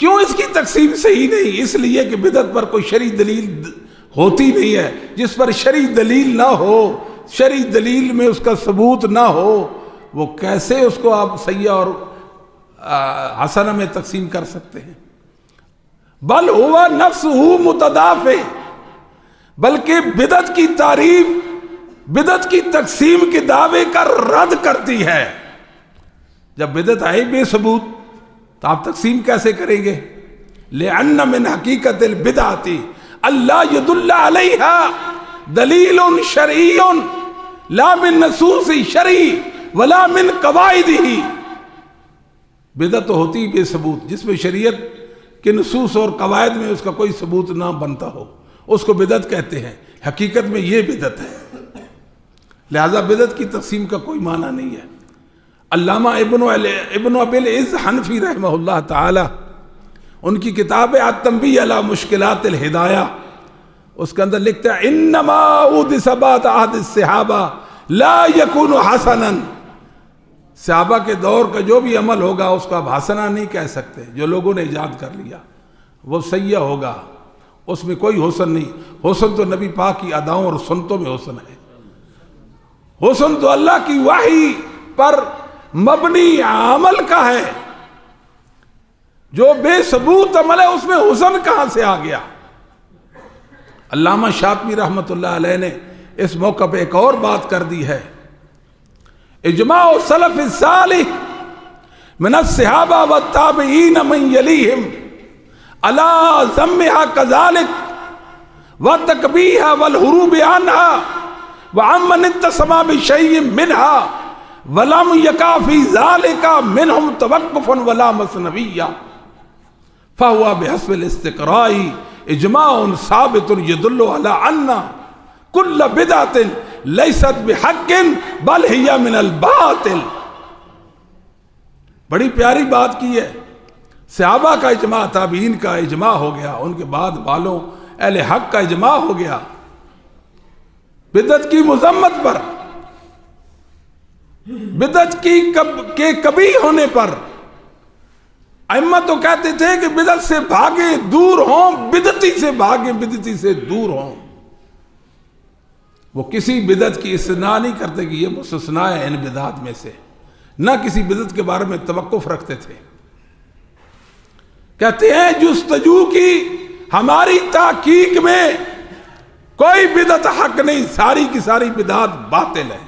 کیوں اس کی تقسیم صحیح نہیں؟ اس لیے کہ بدعت پر کوئی شرعی دلیل ہوتی نہیں ہے۔ جس پر شرعی دلیل نہ ہو، شرعی دلیل میں اس کا ثبوت نہ ہو، وہ کیسے اس کو آپ سیئہ اور حسنہ میں تقسیم کر سکتے ہیں؟ بل ہوا نفسہ متدافع، بلکہ بدعت کی تعریف بدعت کی تقسیم کے دعوے کا رد کرتی ہے۔ جب بدعت آئی بے ثبوت تو آپ تقسیم کیسے کریں گے؟ لأن من حقیقت البدعۃ اللہ يدل علیہا دلیل شرعی لا من نصوص شرعی ولا من قواعدہ۔ بدعت تو ہوتی بے ثبوت جس میں شریعت کے نصوص اور قواعد میں اس کا کوئی ثبوت نہ بنتا ہو، اس کو بدعت کہتے ہیں۔ حقیقت میں یہ بدعت ہے۔ لہذا بدعت کی تقسیم کا کوئی معنی نہیں ہے۔ علامہ ابن ابی العز حنفی رحمہ اللہ تعالی، ان کی کتاب ہے التنبیہ علی مشکلات الہدایہ، اس کے اندر لکھتا ہے انما احدث بعد عہد الصحابہ لا یکون حسنا، صحابہ کے دور کا جو بھی عمل ہوگا اس کو آپ حسنہ نہیں کہہ سکتے، جو لوگوں نے ایجاد کر لیا وہ سیئہ ہوگا، اس میں کوئی حسن نہیں۔ حسن تو نبی پاک کی اداؤں اور سنتوں میں حسن ہے، حسن تو اللہ کی وحی پر مبنی عمل کا ہے، جو بے ثبوت عمل ہے اس میں حسن کہاں سے آ گیا؟ علامہ شاطبی رحمۃ اللہ علیہ نے اس موقع پہ ایک اور بات کر دی ہے، اجماع سلف الصالح من الصحابہ والتابعین من یلیہم علی ذمھا کذالک وتقبیحا والہروب عنہا وعمن اتسم بشیء منہا ولم یقع فی ذلک منہم توقفا ولا مثنویہ فہو بحسب الاستقراء اجماع ثابت يدل على ان كل بدعة ليست بحق بل هي من الباطل۔ بڑی پیاری بات کی ہے، صحابہ کا اجماع، تابعین کا اجماع ہو گیا، ان کے بعد والوں اہل حق کا اجماع ہو گیا بدعت کی مذمت پر، بدعت کے کبھی ہونے پر۔ ائمہ تو کہتے تھے کہ بدعت سے بھاگے دور ہوں، بدعتی سے بھاگے بدعتی سے دور ہوں۔ وہ کسی بدعت کی استثناء نہیں کرتے کہ یہ مستثنا ہے ان بدعات میں سے، نہ کسی بدعت کے بارے میں توقف رکھتے تھے۔ کہتے ہیں جستجو کی ہماری تحقیق میں کوئی بدعت حق نہیں، ساری کی ساری بدعات باطل ہے۔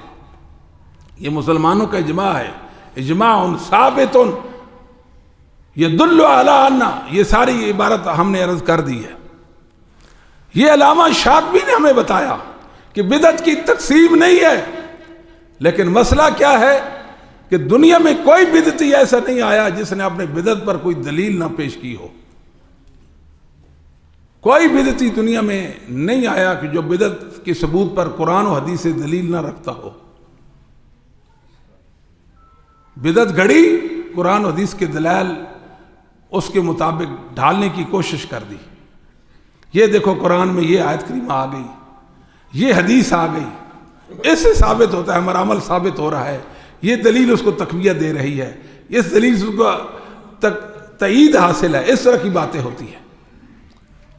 یہ مسلمانوں کا اجماع ہے، اجماع ثابت یدل علی ان، یہ ساری عبارت ہم نے عرض کر دی ہے۔ یہ علامہ شاطبی نے ہمیں بتایا کہ بدعت کی تقسیم نہیں ہے، لیکن مسئلہ کیا ہے کہ دنیا میں کوئی بدعتی ایسا نہیں آیا جس نے اپنے بدعت پر کوئی دلیل نہ پیش کی ہو۔ کوئی بدعتی دنیا میں نہیں آیا کہ جو بدعت کے ثبوت پر قرآن و حدیث سے دلیل نہ رکھتا ہو۔ بدعت گھڑی، قرآن و حدیث کے دلائل اس کے مطابق ڈھالنے کی کوشش کر دی۔ یہ دیکھو قرآن میں یہ آیت کریمہ آ گئی، یہ حدیث آ گئی، اس سے ثابت ہوتا ہے، ہمارا عمل ثابت ہو رہا ہے، یہ دلیل اس کو تقویت دے رہی ہے، اس دلیل سے اس کو تائید حاصل ہے، اس طرح کی باتیں ہوتی ہیں۔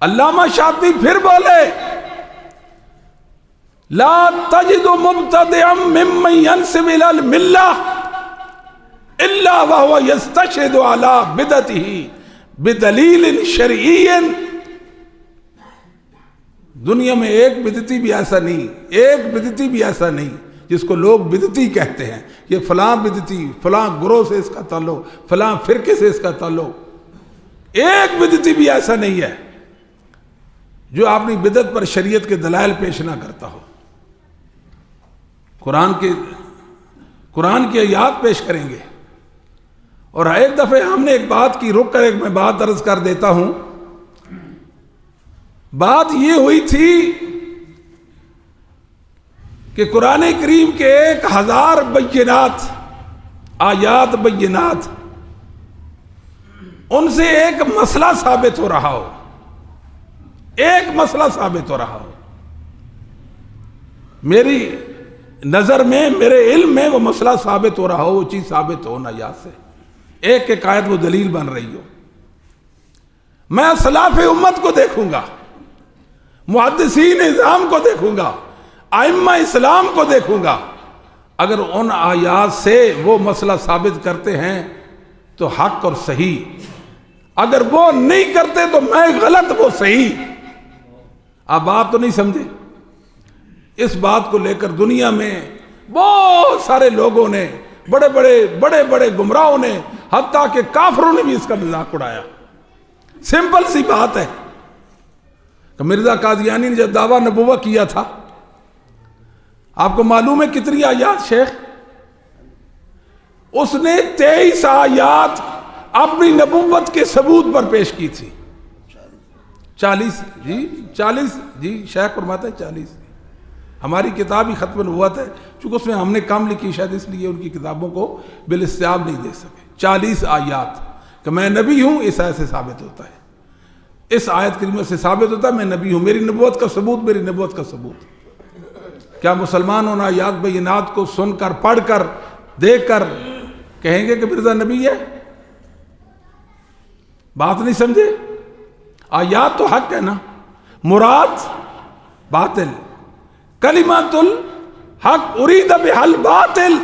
علامہ شاطبی پھر بولے لا تجد مبتدعا ممن ينسب الى الملہ الا وهو يستشهد على بدعته بدلیل شرعی۔ دنیا میں ایک بدعتی بھی ایسا نہیں، ایک بدعتی بھی ایسا نہیں جس کو لوگ بدعتی کہتے ہیں، یہ فلاں بدعتی، فلاں گروہ سے اس کا تعلق، فلاں فرقے سے اس کا تعلق، ایک بدعتی بھی ایسا نہیں ہے جو اپنی بدعت پر شریعت کے دلائل پیش نہ کرتا ہو۔ قرآن کی آیات پیش کریں گے۔ اور ایک دفعہ ہم نے ایک بات کی، رک کر ایک میں بات عرض کر دیتا ہوں۔ بات یہ ہوئی تھی کہ قرآن کریم کے 1000 بینات، آیات بینات، ان سے ایک مسئلہ ثابت ہو رہا ہو، ایک مسئلہ ثابت ہو رہا ہو، میری نظر میں، میرے علم میں وہ مسئلہ ثابت ہو رہا ہو، وہ چیز ثابت ہو نہ یاد سے، ایک ایک آیت وہ دلیل بن رہی ہو، میں سلاف امت کو دیکھوں گا، محدثین نظام کو دیکھوں گا، ائمہ اسلام کو دیکھوں گا، اگر ان آیات سے وہ مسئلہ ثابت کرتے ہیں تو حق اور صحیح، اگر وہ نہیں کرتے تو میں غلط وہ صحیح۔ آپ بات تو نہیں سمجھے؟ اس بات کو لے کر دنیا میں بہت سارے لوگوں نے، بڑے بڑے گمراہوں نے، حتیٰ کہ کافروں نے بھی اس کا مذاق اڑایا۔ سمپل سی بات ہے کہ مرزا قادیانی نے جب دعویٰ نبوت کیا تھا، آپ کو معلوم ہے کتنی آیات شیخ؟ اس نے 23 آیات اپنی نبوت کے ثبوت پر پیش کی تھی۔ 40 جی شیخ فرماتا ہے 40، ہماری کتاب ہی ختم نبوت ہے، چونکہ اس میں ہم نے کم لکھی، شاید اس لیے ان کی کتابوں کو بالاستیاب نہیں دے سکے۔ 40 آیات کہ میں نبی ہوں، اس آیت سے ثابت ہوتا ہے، اس آیت کریمہ سے ثابت ہوتا ہے میں نبی ہوں، میری نبوت کا ثبوت، میری نبوت کا ثبوت۔ کیا مسلمان ان آیات بینات کو سن کر، پڑھ کر، دیکھ کر کہیں گے کہ مرزا نبی ہے؟ بات نہیں سمجھے؟ آیات تو حق ہے نا، مراد باطل، کلمات الحق ارید بہا الباطل،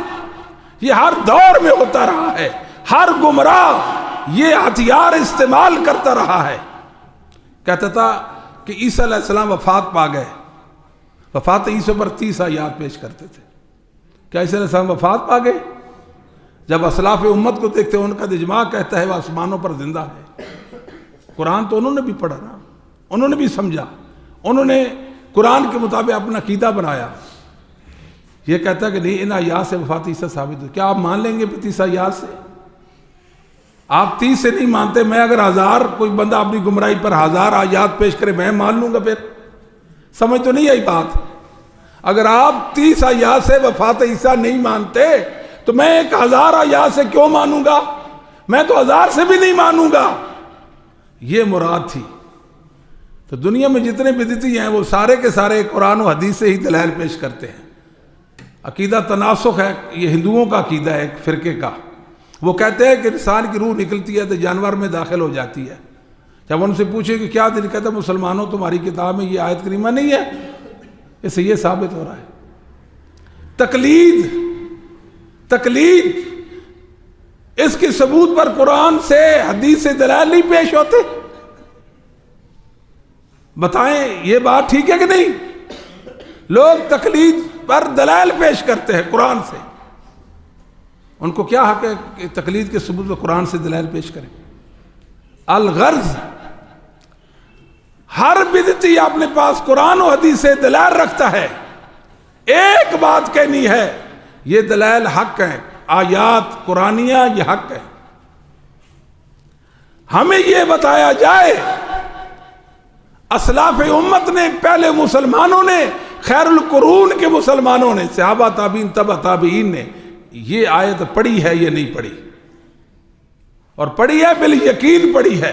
یہ ہر دور میں ہوتا رہا ہے، ہر گمراہ یہ ہتھیار استعمال کرتا رہا ہے۔ کہتا تھا کہ عیسیٰ علیہ السلام وفات پا گئے، وفات عیسیٰ پر 30 آیات پیش کرتے تھے۔ کیا عیسیٰ علیہ السلام وفات پا گئے؟ جب اسلاف امت کو دیکھتے ہیں ان کا اجماع کہتا ہے وہ آسمانوں پر زندہ ہے۔ قرآن تو انہوں نے بھی پڑھا نا، انہوں نے بھی سمجھا، انہوں نے قرآن کے مطابق اپنا عقیدہ بنایا۔ یہ کہتا ہے کہ نہیں ان آیات سے وفات عیسیٰ ثابت ہو، کیا آپ مان لیں گے 30 آیات سے؟ آپ 30 سے نہیں مانتے، میں اگر 1000 کوئی بندہ اپنی گمراہی پر 1000 آیات پیش کرے میں مان لوں گا؟ پھر سمجھ تو نہیں آئی بات؟ اگر آپ 30 آیات سے وفات عیسیٰ نہیں مانتے تو میں 1000 آیات سے کیوں مانوں گا؟ میں تو 1000 سے بھی نہیں مانوں گا۔ یہ مراد تھی۔ تو دنیا میں جتنے بدعتی ہیں وہ سارے کے سارے قرآن و حدیث سے ہی دلائل پیش کرتے ہیں۔ عقیدہ تناسخ ہے، یہ ہندوؤں کا عقیدہ ہے ایک فرقے کا۔ وہ کہتے ہیں کہ انسان کی روح نکلتی ہے تو جانور میں داخل ہو جاتی ہے۔ جب ان سے پوچھے کہ کیا دل، کہتا ہے مسلمانوں تمہاری کتاب میں یہ آیت کریمہ نہیں ہے، اس سے یہ ثابت ہو رہا ہے۔ تقلید اس کے ثبوت پر قرآن سے حدیث سے دلائل نہیں پیش ہوتے؟ بتائیں یہ بات ٹھیک ہے کہ نہیں؟ لوگ تقلید پر دلائل پیش کرتے ہیں قرآن سے، ان کو کیا حق ہے کہ تقلید کے ثبوت پر قرآن سے دلائل پیش کریں؟ الغرض ہر بدعتی اپنے پاس قرآن و حدیث سے دلائل رکھتا ہے، ایک بات کہنی ہے یہ دلائل حق ہیں، آیات قرآنیہ یہ حق ہے۔ ہمیں یہ بتایا جائے اسلاف امت نے، پہلے مسلمانوں نے، خیر القرون کے مسلمانوں نے، صحابہ تابعین تبع تابعین نے یہ آیت پڑھی ہے یہ نہیں پڑھی، اور پڑھی ہے بالیقین پڑھی ہے،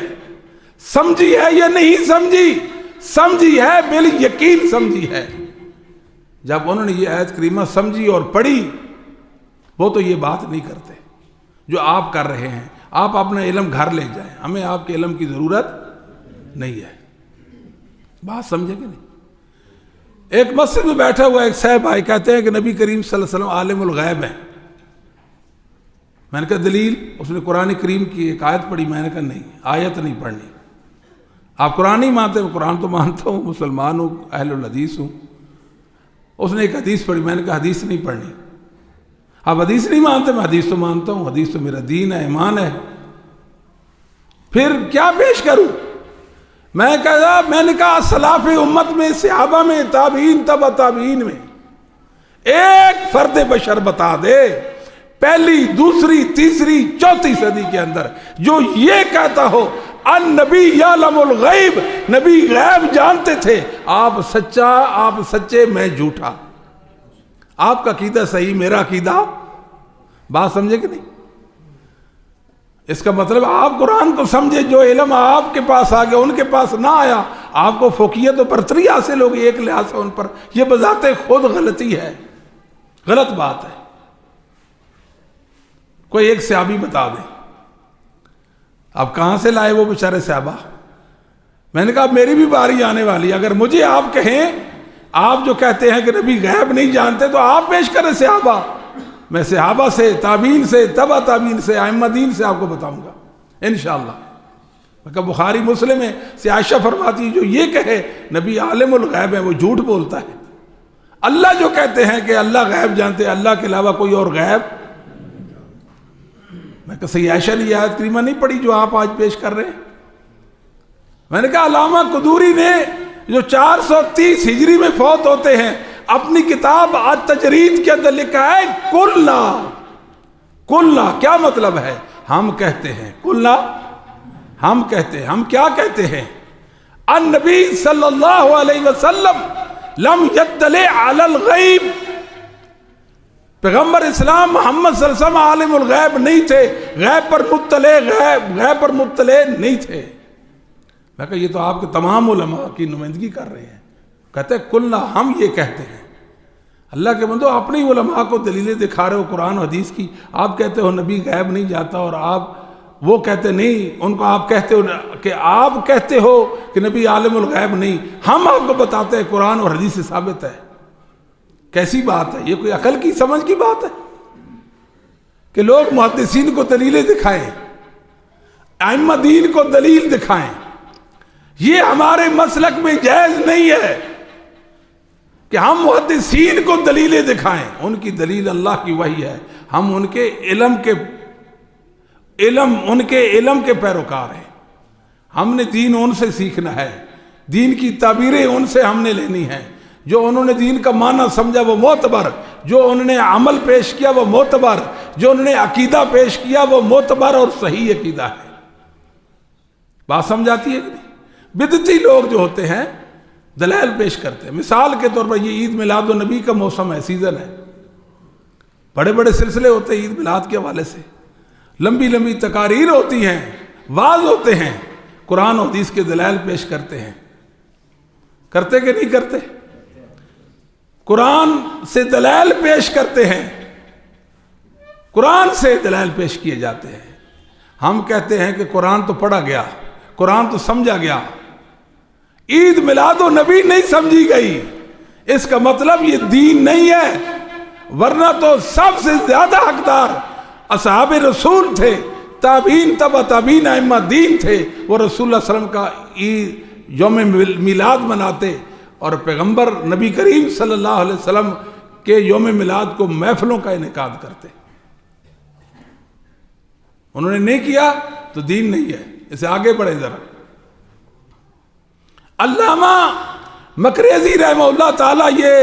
سمجھی ہے یہ نہیں سمجھی، سمجھی ہے بالیقین سمجھی ہے۔ جب انہوں نے یہ آیت کریمہ سمجھی اور پڑھی، وہ تو یہ بات نہیں کرتے جو آپ کر رہے ہیں۔ آپ اپنا علم گھر لے جائیں، ہمیں آپ کے علم کی ضرورت نہیں ہے۔ بات سمجھے کہ نہیں؟ ایک مسجد میں بیٹھا ہوا ایک صاحب بھائی کہتے ہیں کہ نبی کریم صلی اللہ علیہ وسلم عالم الغیب ہیں۔ میں نے کہا دلیل؟ اس نے قرآن کریم کی ایک آیت پڑھی۔ میں نے کہا نہیں، آیت نہیں پڑھنی۔ آپ قرآن نہیں مانتے؟ میں قرآن تو مانتا ہوں، مسلمان ہوں، اہل الحدیث ہوں۔ اس نے ایک حدیث پڑھی۔ میں نے کہا حدیث نہیں پڑھنی۔ آپ حدیث نہیں مانتے؟ میں حدیث تو مانتا ہوں، حدیث تو میرا دین ہے، ایمان ہے۔ پھر کیا پیش کروں؟ میں نے کہا سلاف امت میں، صحابہ میں، تابعین تبع تابعین میں ایک فرد بشر بتا دے پہلی، دوسری، تیسری، چوتھی صدی کے اندر جو یہ کہتا ہو النبی یعلم الغیب، نبی غیب جانتے تھے، آپ سچا، آپ سچے، میں جھوٹا، آپ کا عقیدہ صحیح، میرا عقیدہ۔ بات سمجھے کہ نہیں؟ اس کا مطلب آپ قرآن کو سمجھے، جو علم آپ کے پاس آ گیا ان کے پاس نہ آیا، آپ کو فوقیت و برتری حاصل ہوگی ایک لحاظ سے ان پر، یہ بذات خود غلطی ہے، غلط بات ہے۔ کوئی ایک صحابی بتا دیں، آپ کہاں سے لائے وہ بیچارے صحابہ؟ میں نے کہا میری بھی باری آنے والی، اگر مجھے آپ کہیں، آپ جو کہتے ہیں کہ نبی غیب نہیں جانتے تو آپ پیش کریں صحابہ، میں صحابہ سے، تابعین سے، تبع تابعین سے، ائمہ دین سے آپ کو بتاؤں گا انشاءاللہ۔ میں کہا بخاری مسلم ہے، سے عائشہ فرماتی جو یہ کہے نبی عالم الغیب ہے وہ جھوٹ بولتا ہے۔ اللہ جو کہتے ہیں کہ اللہ غیب جانتے ہیں، اللہ کے علاوہ کوئی اور غیب؟ میں کہا صحیح عائشہ نے یہ آیت کریمہ نہیں پڑھی جو آپ آج پیش کر رہے ہیں؟ میں نے کہا علامہ قدوری نے جو 430 ہجری میں فوت ہوتے ہیں، اپنی کتاب التجرید کے اندر لکھا ہے کلنا کیا مطلب ہے؟ ہم کہتے ہیں، کلنا ہم کہتے ہیں، ہم کیا کہتے ہیں؟ النبی صلی اللہ علیہ وسلم لم یطلع علی الغیب، پیغمبر اسلام محمد صلی اللہ علیہ وسلم عالم الغیب نہیں تھے، غیب پر مطلع نہیں تھے۔ میں کہا یہ تو آپ کے تمام علماء کی نمائندگی کر رہے ہیں۔ کہتے ہیں کلنا، ہم یہ کہتے ہیں۔ اللہ کے بندو اپنی علماء کو دلیلیں دکھا رہے ہو قرآن و حدیث کی، آپ کہتے ہو نبی غیب نہیں جاتا، اور آپ وہ کہتے نہیں، ان کو آپ کہتے ہو کہ آپ کہتے ہو کہ نبی عالم الغیب نہیں، ہم آپ کو بتاتے ہیں قرآن اور حدیث سے ثابت ہے۔ کیسی بات ہے یہ؟ کوئی عقل کی سمجھ کی بات ہے کہ لوگ محدثین کو دلیلیں دکھائیں، ائمہ دین کو دلیل دکھائیں؟ یہ ہمارے مسلک میں جائز نہیں ہے کہ ہم محدثین کو دلیلیں دکھائیں۔ ان کی دلیل اللہ کی وحی ہے، ہم ان کے علم کے پیروکار ہیں۔ ہم نے دین ان سے سیکھنا ہے، دین کی تعبیریں ان سے ہم نے لینی ہیں۔ جو انہوں نے دین کا معنی سمجھا وہ معتبر، جو انہوں نے عمل پیش کیا وہ معتبر، جو انہوں نے عقیدہ پیش کیا وہ معتبر اور صحیح عقیدہ ہے۔ بات سمجھاتی ہے کہ نہیں؟ بدعتی لوگ جو ہوتے ہیں دلائل پیش کرتے ہیں۔ مثال کے طور پر یہ عید میلاد النبی کا موسم ہے، سیزن ہے، بڑے بڑے سلسلے ہوتے ہیں عید میلاد کے حوالے سے، لمبی لمبی تقاریر ہوتی ہیں، واعظ ہوتے ہیں، قرآن و حدیث کے دلائل پیش کرتے ہیں۔ کرتے کہ نہیں کرتے؟ قرآن سے دلائل پیش کرتے ہیں، قرآن سے دلائل پیش کیے جاتے ہیں۔ ہم کہتے ہیں کہ قرآن تو پڑھا گیا، قرآن تو سمجھا گیا، عید میلاد و نبی نہیں سمجھی گئی، اس کا مطلب یہ دین نہیں ہے۔ ورنہ تو سب سے زیادہ حقدار اصحاب رسول تھے، تابعین تبع تابعین ائمہ دین تھے، وہ رسول اللہ صلی اللہ علیہ وسلم کا یوم میلاد مناتے، اور پیغمبر نبی کریم صلی اللہ علیہ وسلم کے یوم میلاد کو محفلوں کا انعقاد کرتے۔ انہوں نے نہیں کیا تو دین نہیں ہے۔ اسے آگے بڑھے ذرا۔ علامہ مقریزی رحمہ اللہ تعالیٰ یہ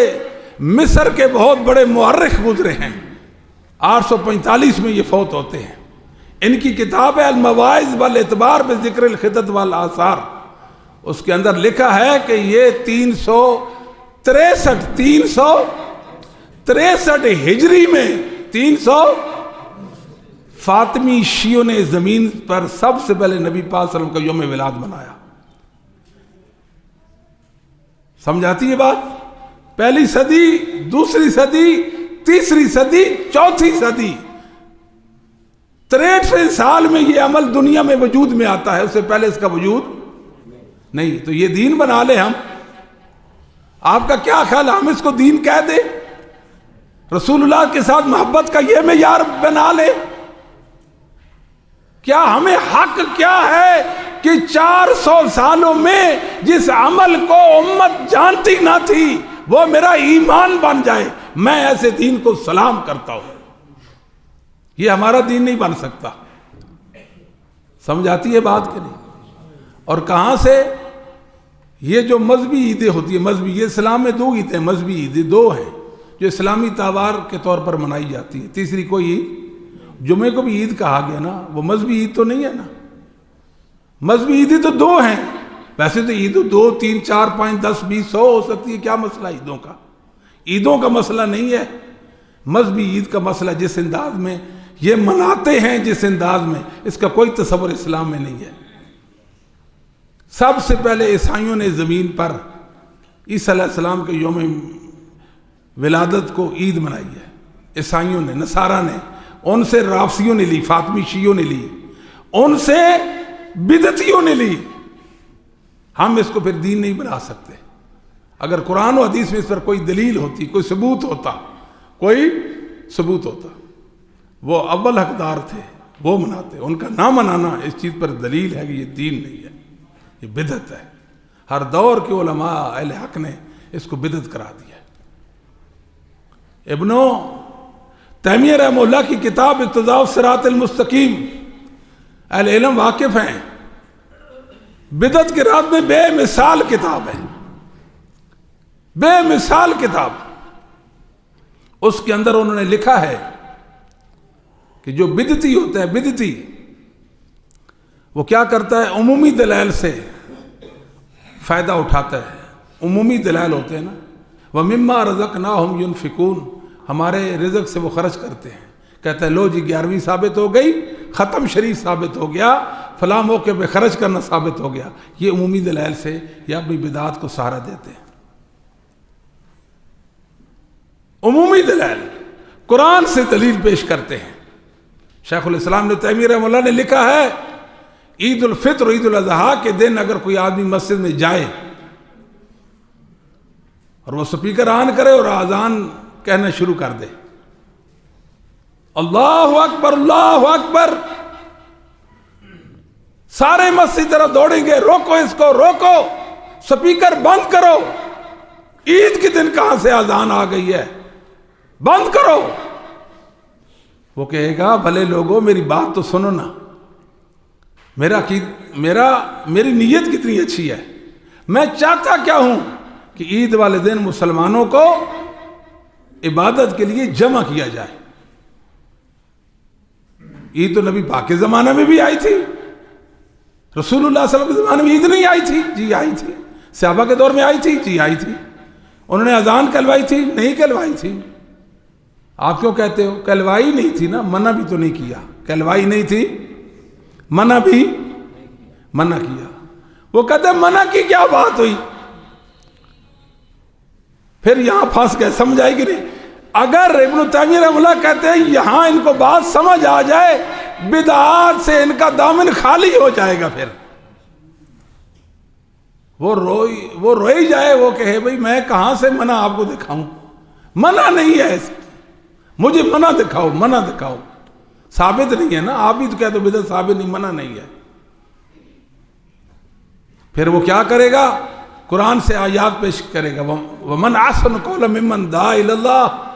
مصر کے بہت بڑے مورخ گزرے ہیں، 845 میں یہ فوت ہوتے ہیں۔ ان کی کتاب ہے المواعظ والاعتبار بذکر الخطط والآثار، اس کے اندر لکھا ہے کہ یہ 363 ہجری میں 300 فاطمی شیعوں نے زمین پر سب سے پہلے نبی پاک صلی اللہ علیہ وسلم کا یوم میلاد منایا۔ سمجھاتی ہے بات؟ پہلی صدی، دوسری صدی، تیسری صدی، چوتھی صدی، 63 سال میں یہ عمل دنیا میں وجود میں آتا ہے، اس سے پہلے اس کا وجود نہیں۔ تو یہ دین بنا لے ہم؟ آپ کا کیا خیال ہے ہم اس کو دین کہہ دیں؟ رسول اللہ کے ساتھ محبت کا یہ معیار بنا لے؟ کیا ہمیں حق کیا ہے کہ 400 سالوں میں جس عمل کو امت جانتی نہ تھی وہ میرا ایمان بن جائے؟ میں ایسے دین کو سلام کرتا ہوں۔ یہ ہمارا دین نہیں بن سکتا۔ سمجھ آتی ہے بات کہ نہیں؟ اور کہاں سے یہ جو مذہبی عیدیں ہوتی ہیں، مذہبی، یہ اسلام میں 2 عیدیں، مذہبی عیدیں 2 ہیں جو اسلامی تہوار کے طور پر منائی جاتی ہے۔ تیسری کوئی عید، جمعے کو بھی عید کہا گیا نا، وہ مذہبی عید تو نہیں ہے نا۔ مذہبی عیدیں تو 2 ہیں، ویسے تو عید 2، 3، 4، 5، 10، 20، 100 ہو سکتی ہے۔ کیا مسئلہ عیدوں کا؟ عیدوں کا مسئلہ نہیں ہے، مذہبی عید کا مسئلہ جس انداز میں یہ مناتے ہیں، جس انداز میں، اس کا کوئی تصور اسلام میں نہیں ہے۔ سب سے پہلے عیسائیوں نے زمین پر عیسیٰ علیہ السلام کے یوم ولادت کو عید منائی ہے، عیسائیوں نے، نصارہ نے، ان سے رافضیوں نے لی، فاطمی شیعوں نے لی، ان سے بدعتیوں نے لی۔ ہم اس کو پھر دین نہیں بنا سکتے۔ اگر قرآن و حدیث میں اس پر کوئی دلیل ہوتی، کوئی ثبوت ہوتا، وہ اول حقدار تھے، وہ مناتے۔ ان کا نہ منانا اس چیز پر دلیل ہے کہ یہ دین نہیں ہے، یہ بدعت ہے۔ ہر دور کے علماء اہل حق نے اس کو بدعت کرا دیا۔ ابن تیمیہ رحمہ اللہ کی کتاب اقتضاء الصراط المستقیم، اہل علم واقف ہیں، بدعت کے رات میں بے مثال کتاب ہے، بے مثال کتاب۔ اس کے اندر انہوں نے لکھا ہے کہ جو بدعتی ہوتا ہے، بدعتی وہ کیا کرتا ہے؟ عمومی دلائل سے فائدہ اٹھاتا ہے۔ عمومی دلائل ہوتے ہیں نا، وَمِمَّا رَزَقْنَاهُمْ يُنْفِقُونَ، ہمارے رزق سے وہ خرچ کرتے ہیں. کہتا ہے لو جی 11ویں ثابت ہو گئی، ختم شریف ثابت ہو گیا، فلاں موقع پہ خرچ کرنا ثابت ہو گیا. یہ عمومی دلائل سے یہ اپنی بدعات کو سہارا دیتے ہیں. عمومی دلائل قرآن سے دلیل پیش کرتے ہیں. شیخ الاسلام ابن تیمیہ رحمہ اللہ نے لکھا ہے عید الفطر اور عید الاضحیٰ کے دن اگر کوئی آدمی مسجد میں جائے اور وہ سپیکر آن کرے اور اذان کہنا شروع کر دے، اللہ اکبر اللہ اکبر، سارے مسجد طرف دوڑیں گے، روکو اس کو، روکو، سپیکر بند کرو، عید کے دن کہاں سے اذان آ گئی ہے، بند کرو. وہ کہے گا بھلے لوگوں میری بات تو سنو نا، میری نیت کتنی اچھی ہے، میں چاہتا کیا ہوں کہ عید والے دن مسلمانوں کو عبادت کے لیے جمع کیا جائے. عید تو نبی پاک کے زمانے میں بھی آئی تھی، رسول اللہ صلی اللہ علیہ وسلم کے زمانے میں عید نہیں آئی تھی؟ جی آئی تھی. صحابہ کے دور میں آئی تھی؟ جی آئی تھی. انہوں نے اذان کہلوائی تھی؟ نہیں کہلوائی تھی. آپ کیوں کہتے ہو؟ کہلوائی نہیں تھی نا، منع بھی تو نہیں کیا. کہلوائی نہیں تھی، منع بھی منع کیا. وہ کہتے ہیں منع کی کیا بات ہوئی؟ پھر یہاں پھنس گئے، سمجھ آئے گی نہیں. اگر ابن تیمیہ رحمہ اللہ کہتے ہیں یہاں ان کو بات سمجھ آ جائے، بدعات سے ان کا دامن خالی ہو جائے گا. پھر وہ روئی جائے، وہ کہے بھئی میں کہاں سے منع آپ کو دکھاؤں، منع نہیں ہے، مجھے منع دکھاؤ، منع دکھاؤ. ثابت نہیں ہے نا، آپ بھی تو کہتے ہو بدعت ثابت نہیں، منع نہیں ہے. پھر وہ کیا کرے گا؟ قرآن سے آیات پیش کرے گا. وَمَنْ أَحْسَنُ قَوْلًا مِمَّنْ دَعَا إِلَى اللَّهِ.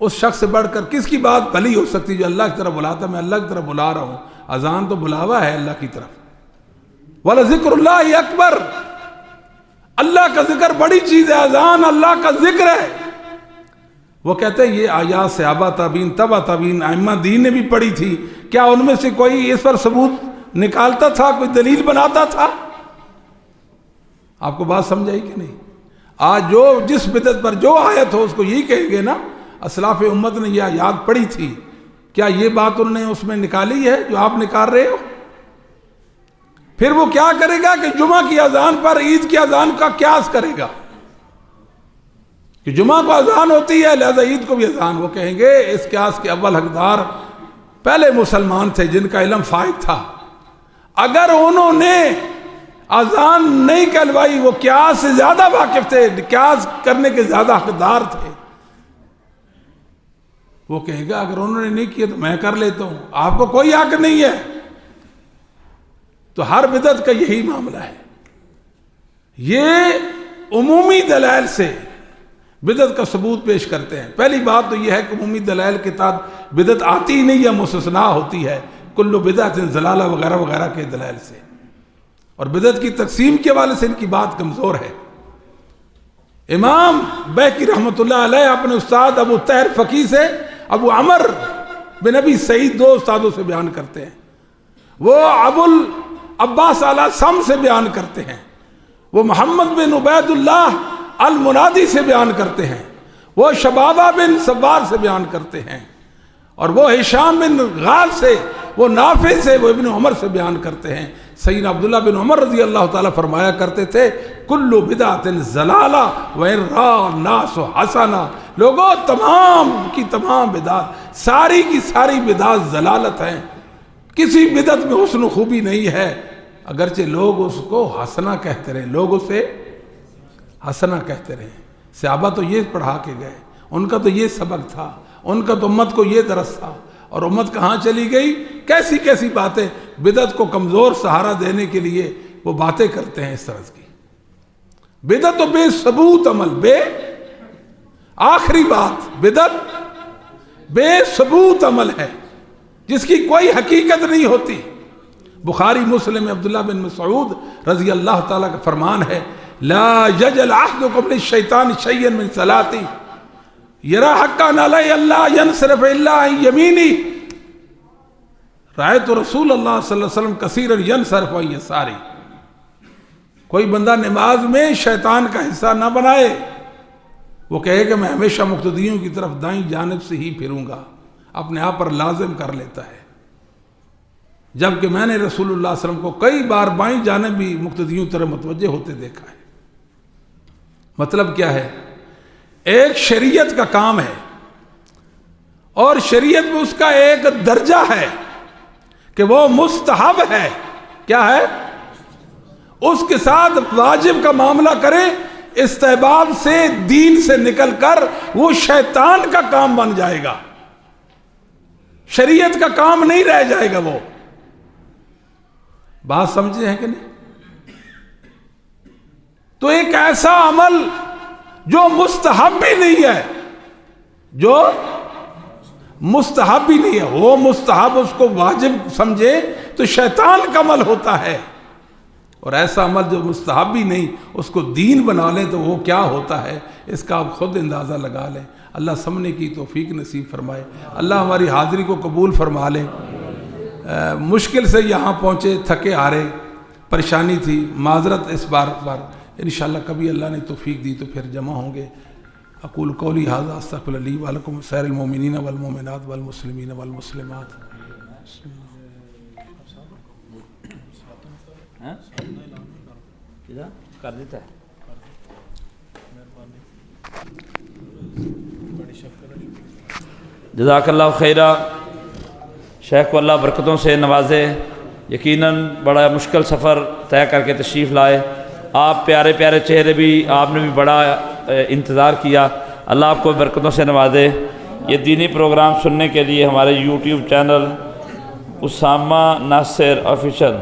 اس شخص سے بڑھ کر کس کی بات بھلی ہو سکتی جو اللہ کی طرف بلاتا؟ میں اللہ کی طرف بلا رہا ہوں. اذان تو بلاوا ہے اللہ کی طرف. وَلَذِكْرُ اللَّهِ اکبر، اللہ کا ذکر بڑی چیز ہے، اذان اللہ کا ذکر ہے. وہ کہتے ہیں یہ آیات صحابہ تابعین تبع تابعین ائمہ دین نے بھی پڑھی تھی، کیا ان میں سے کوئی اس پر ثبوت نکالتا تھا، کوئی دلیل بناتا تھا؟ آپ کو بات سمجھ آئی کہ نہیں؟ آج جو جس بدعت پر جو آیت ہو اس کو یہی کہیں گے نا اسلاف امت نے یہ آیات پڑھی تھی. کیا یہ بات انہوں نے اس میں نکالی ہے جو آپ نکال رہے ہو؟ پھر وہ کیا کرے گا کہ جمعہ کی اذان پر عید کی اذان کا قیاس کرے گا کہ جمعہ کو اذان ہوتی ہے لہذا عید کو بھی اذان. وہ کہیں گے اس قیاس کے اول حقدار پہلے مسلمان تھے جن کا علم فائق تھا. اگر انہوں نے اذان نہیں کہلوائی، وہ قیاس سے زیادہ واقف تھے، قیاس کرنے کے زیادہ حقدار تھے. وہ کہے گا اگر انہوں نے نہیں کیا تو میں کر لیتا ہوں، آپ کو کوئی حق نہیں ہے. تو ہر بدعت کا یہی معاملہ ہے. یہ عمومی دلائل سے بدعت کا ثبوت پیش کرتے ہیں. پہلی بات تو یہ ہے کہ عمومی دلائل کے تحت بدعت آتی ہی نہیں یا مستثنا ہوتی ہے، کل بدعت ضلالہ وغیرہ وغیرہ کے دلائل سے. اور بدعت کی تقسیم کے حوالے سے ان کی بات کمزور ہے. امام بیہقی رحمۃ اللہ علیہ اپنے استاد ابو طاہر فقی سے ابو عمر بن ابی سعید دو استادوں سے بیان کرتے ہیں. وہ ابو العباس اعلی سم سے بیان کرتے ہیں. وہ محمد بن عبید اللہ المنادی سے بیان کرتے ہیں. وہ شبابہ بن سبار سے بیان کرتے ہیں. اور وہ ہشام بن غال سے، وہ نافع سے، وہ ابن عمر سے بیان کرتے ہیں. سیدنا عبداللہ بن عمر رضی اللہ تعالیٰ فرمایا کرتے تھے کلو بدعت ضلالہ وَإِن رَأَى النَّاسُ حَسَنًا. لوگوں تمام کی تمام بدعت، ساری کی ساری بدعت ضلالت ہیں. کسی بدعت میں حسن و خوبی نہیں ہے، اگرچہ لوگ اس کو حسنہ کہتے رہے، لوگ اسے حسنہ کہتے رہے. صحابہ تو یہ پڑھا کے گئے، ان کا تو یہ سبق تھا، ان کا تو امت کو یہ درس تھا. اور امت کہاں چلی گئی؟ کیسی کیسی باتیں بدعت کو کمزور سہارا دینے کے لیے وہ باتیں کرتے ہیں اس طرح کی. بدعت تو بے ثبوت عمل، آخری بات، بدعت بے ثبوت عمل ہے جس کی کوئی حقیقت نہیں ہوتی. بخاری مسلم میں عبداللہ بن مسعود رضی اللہ تعالیٰ کا فرمان ہے لا یجعل احدکم للشیطان شیئا من صلاتی یرا حقا علی اللہ ینصرف الا عن یمینی رأیت رسول اللہ صلی اللہ علیہ وسلم کثیرا ینصرف عن یساری. کوئی بندہ نماز میں شیطان کا حصہ نہ بنائے وہ کہے کہ میں ہمیشہ مقتدیوں کی طرف دائیں جانب سے ہی پھروں گا، اپنے آپ پر لازم کر لیتا ہے، جبکہ میں نے رسول اللہ صلی اللہ علیہ وسلم کو کئی بار بائیں جانب بھی مقتدیوں طرف متوجہ ہوتے دیکھا ہے۔ مطلب کیا ہے؟ ایک شریعت کا کام ہے اور شریعت میں اس کا ایک درجہ ہے کہ وہ مستحب ہے۔ کیا ہے؟ اس کے ساتھ واجب کا معاملہ کرے، استحباب سے، دین سے نکل کر وہ شیطان کا کام بن جائے گا، شریعت کا کام نہیں رہ جائے گا۔ وہ بات سمجھے ہیں کہ نہیں؟ تو ایک ایسا عمل جو مستحب بھی نہیں ہے، جو مستحب بھی نہیں ہے، وہ مستحب اس کو واجب سمجھے تو شیطان کا عمل ہوتا ہے، اور ایسا عمل جو مستحب بھی نہیں اس کو دین بنا لیں تو وہ کیا ہوتا ہے، اس کا آپ خود اندازہ لگا لیں۔ اللہ سمجھنے کی توفیق نصیب فرمائے، اللہ ہماری حاضری کو قبول فرما لے۔ مشکل سے یہاں پہنچے، تھکے ہارے، پریشانی تھی، معذرت اس بار انشاءاللہ کبھی اللہ نے توفیق دی تو پھر جمع ہوں گے۔ اقول قولی ھذا استغفر لی ولکم سائر المؤمنین والمؤمنات والمسلمین والمسلمات۔ کر دیتا ہے۔ جزاک اللہ خیرہ، شیخ کو اللہ برکتوں سے نوازے، یقیناً بڑا مشکل سفر طے کر کے تشریف لائے۔ آپ پیارے پیارے چہرے بھی، آپ نے بھی بڑا انتظار کیا، اللہ آپ کو برکتوں سے نوازے۔ یہ دینی پروگرام سننے کے لیے ہمارے یوٹیوب چینل اسامہ ناصر آفیشل